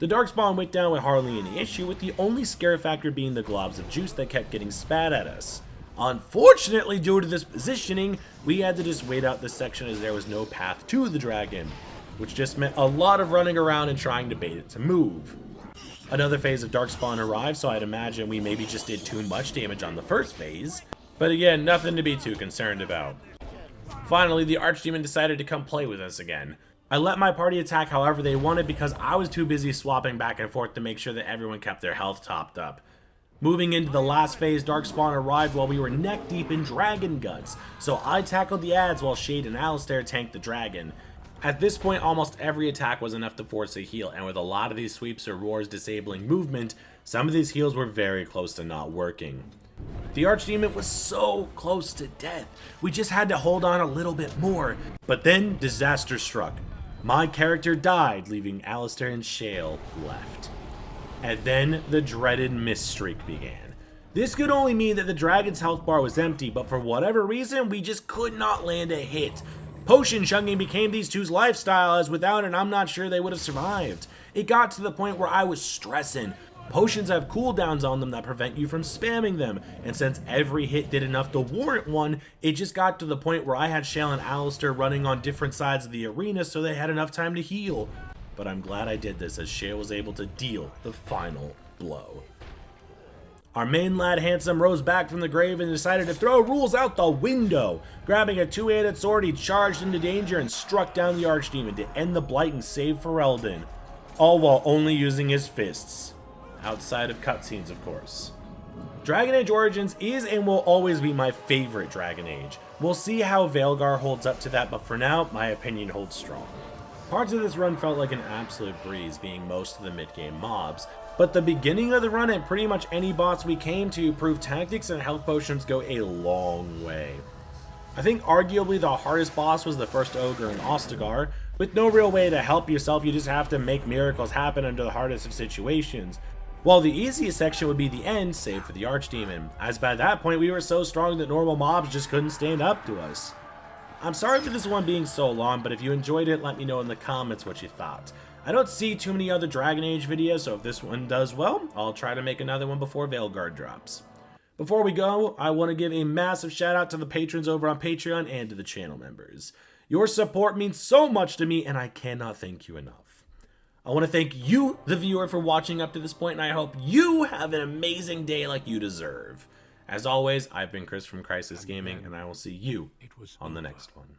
The Darkspawn went down with hardly any issue, with the only scare factor being the globs of juice that kept getting spat at us. Unfortunately, due to this positioning, we had to just wait out this section as there was no path to the dragon, which just meant a lot of running around and trying to bait it to move. Another phase of Darkspawn arrived, so I'd imagine we maybe just did too much damage on the first phase, but again, nothing to be too concerned about. Finally, the Archdemon decided to come play with us again. I let my party attack however they wanted because I was too busy swapping back and forth to make sure that everyone kept their health topped up. Moving into the last phase, Darkspawn arrived while we were neck deep in dragon guts, so I tackled the ads while Shade and Alistair tanked the dragon. At this point, almost every attack was enough to force a heal, and with a lot of these sweeps or roars disabling movement, some of these heals were very close to not working. The Archdemon was so close to death. We just had to hold on a little bit more. But then disaster struck. My character died, leaving Alistair and Shale left. And then the dreaded mist streak began. This could only mean that the dragon's health bar was empty, but for whatever reason, we just could not land a hit. Potion chugging became these two's lifestyle, as without it, I'm not sure they would have survived. It got to the point where I was stressing. Potions have cooldowns on them that prevent you from spamming them, and since every hit did enough to warrant one, it just got to the point where I had Shale and Alistair running on different sides of the arena so they had enough time to heal. But I'm glad I did this, as Shale was able to deal the final blow. Our main lad Handsome rose back from the grave and decided to throw rules out the window. Grabbing a two-handed sword, he charged into danger and struck down the Archdemon to end the blight and save Ferelden, all while only using his fists. Outside of cutscenes, of course. Dragon Age Origins is and will always be my favorite Dragon Age. We'll see how Veilguard holds up to that, but for now, my opinion holds strong. Parts of this run felt like an absolute breeze, being most of the mid-game mobs, but the beginning of the run and pretty much any boss we came to proved tactics and health potions go a long way. I think arguably the hardest boss was the first ogre in Ostagar. With no real way to help yourself, you just have to make miracles happen under the hardest of situations. While the easiest section would be the end, save for the Archdemon, as by that point we were so strong that normal mobs just couldn't stand up to us. I'm sorry for this one being so long, but if you enjoyed it, let me know in the comments what you thought. I don't see too many other Dragon Age videos, so if this one does well, I'll try to make another one before Veilguard drops. Before we go, I want to give a massive shout out to the patrons over on Patreon and to the channel members. Your support means so much to me, and I cannot thank you enough. I want to thank you, the viewer, for watching up to this point, and I hope you have an amazing day like you deserve. As always, I've been Chris from Crisis Gaming, and I will see you on the next one.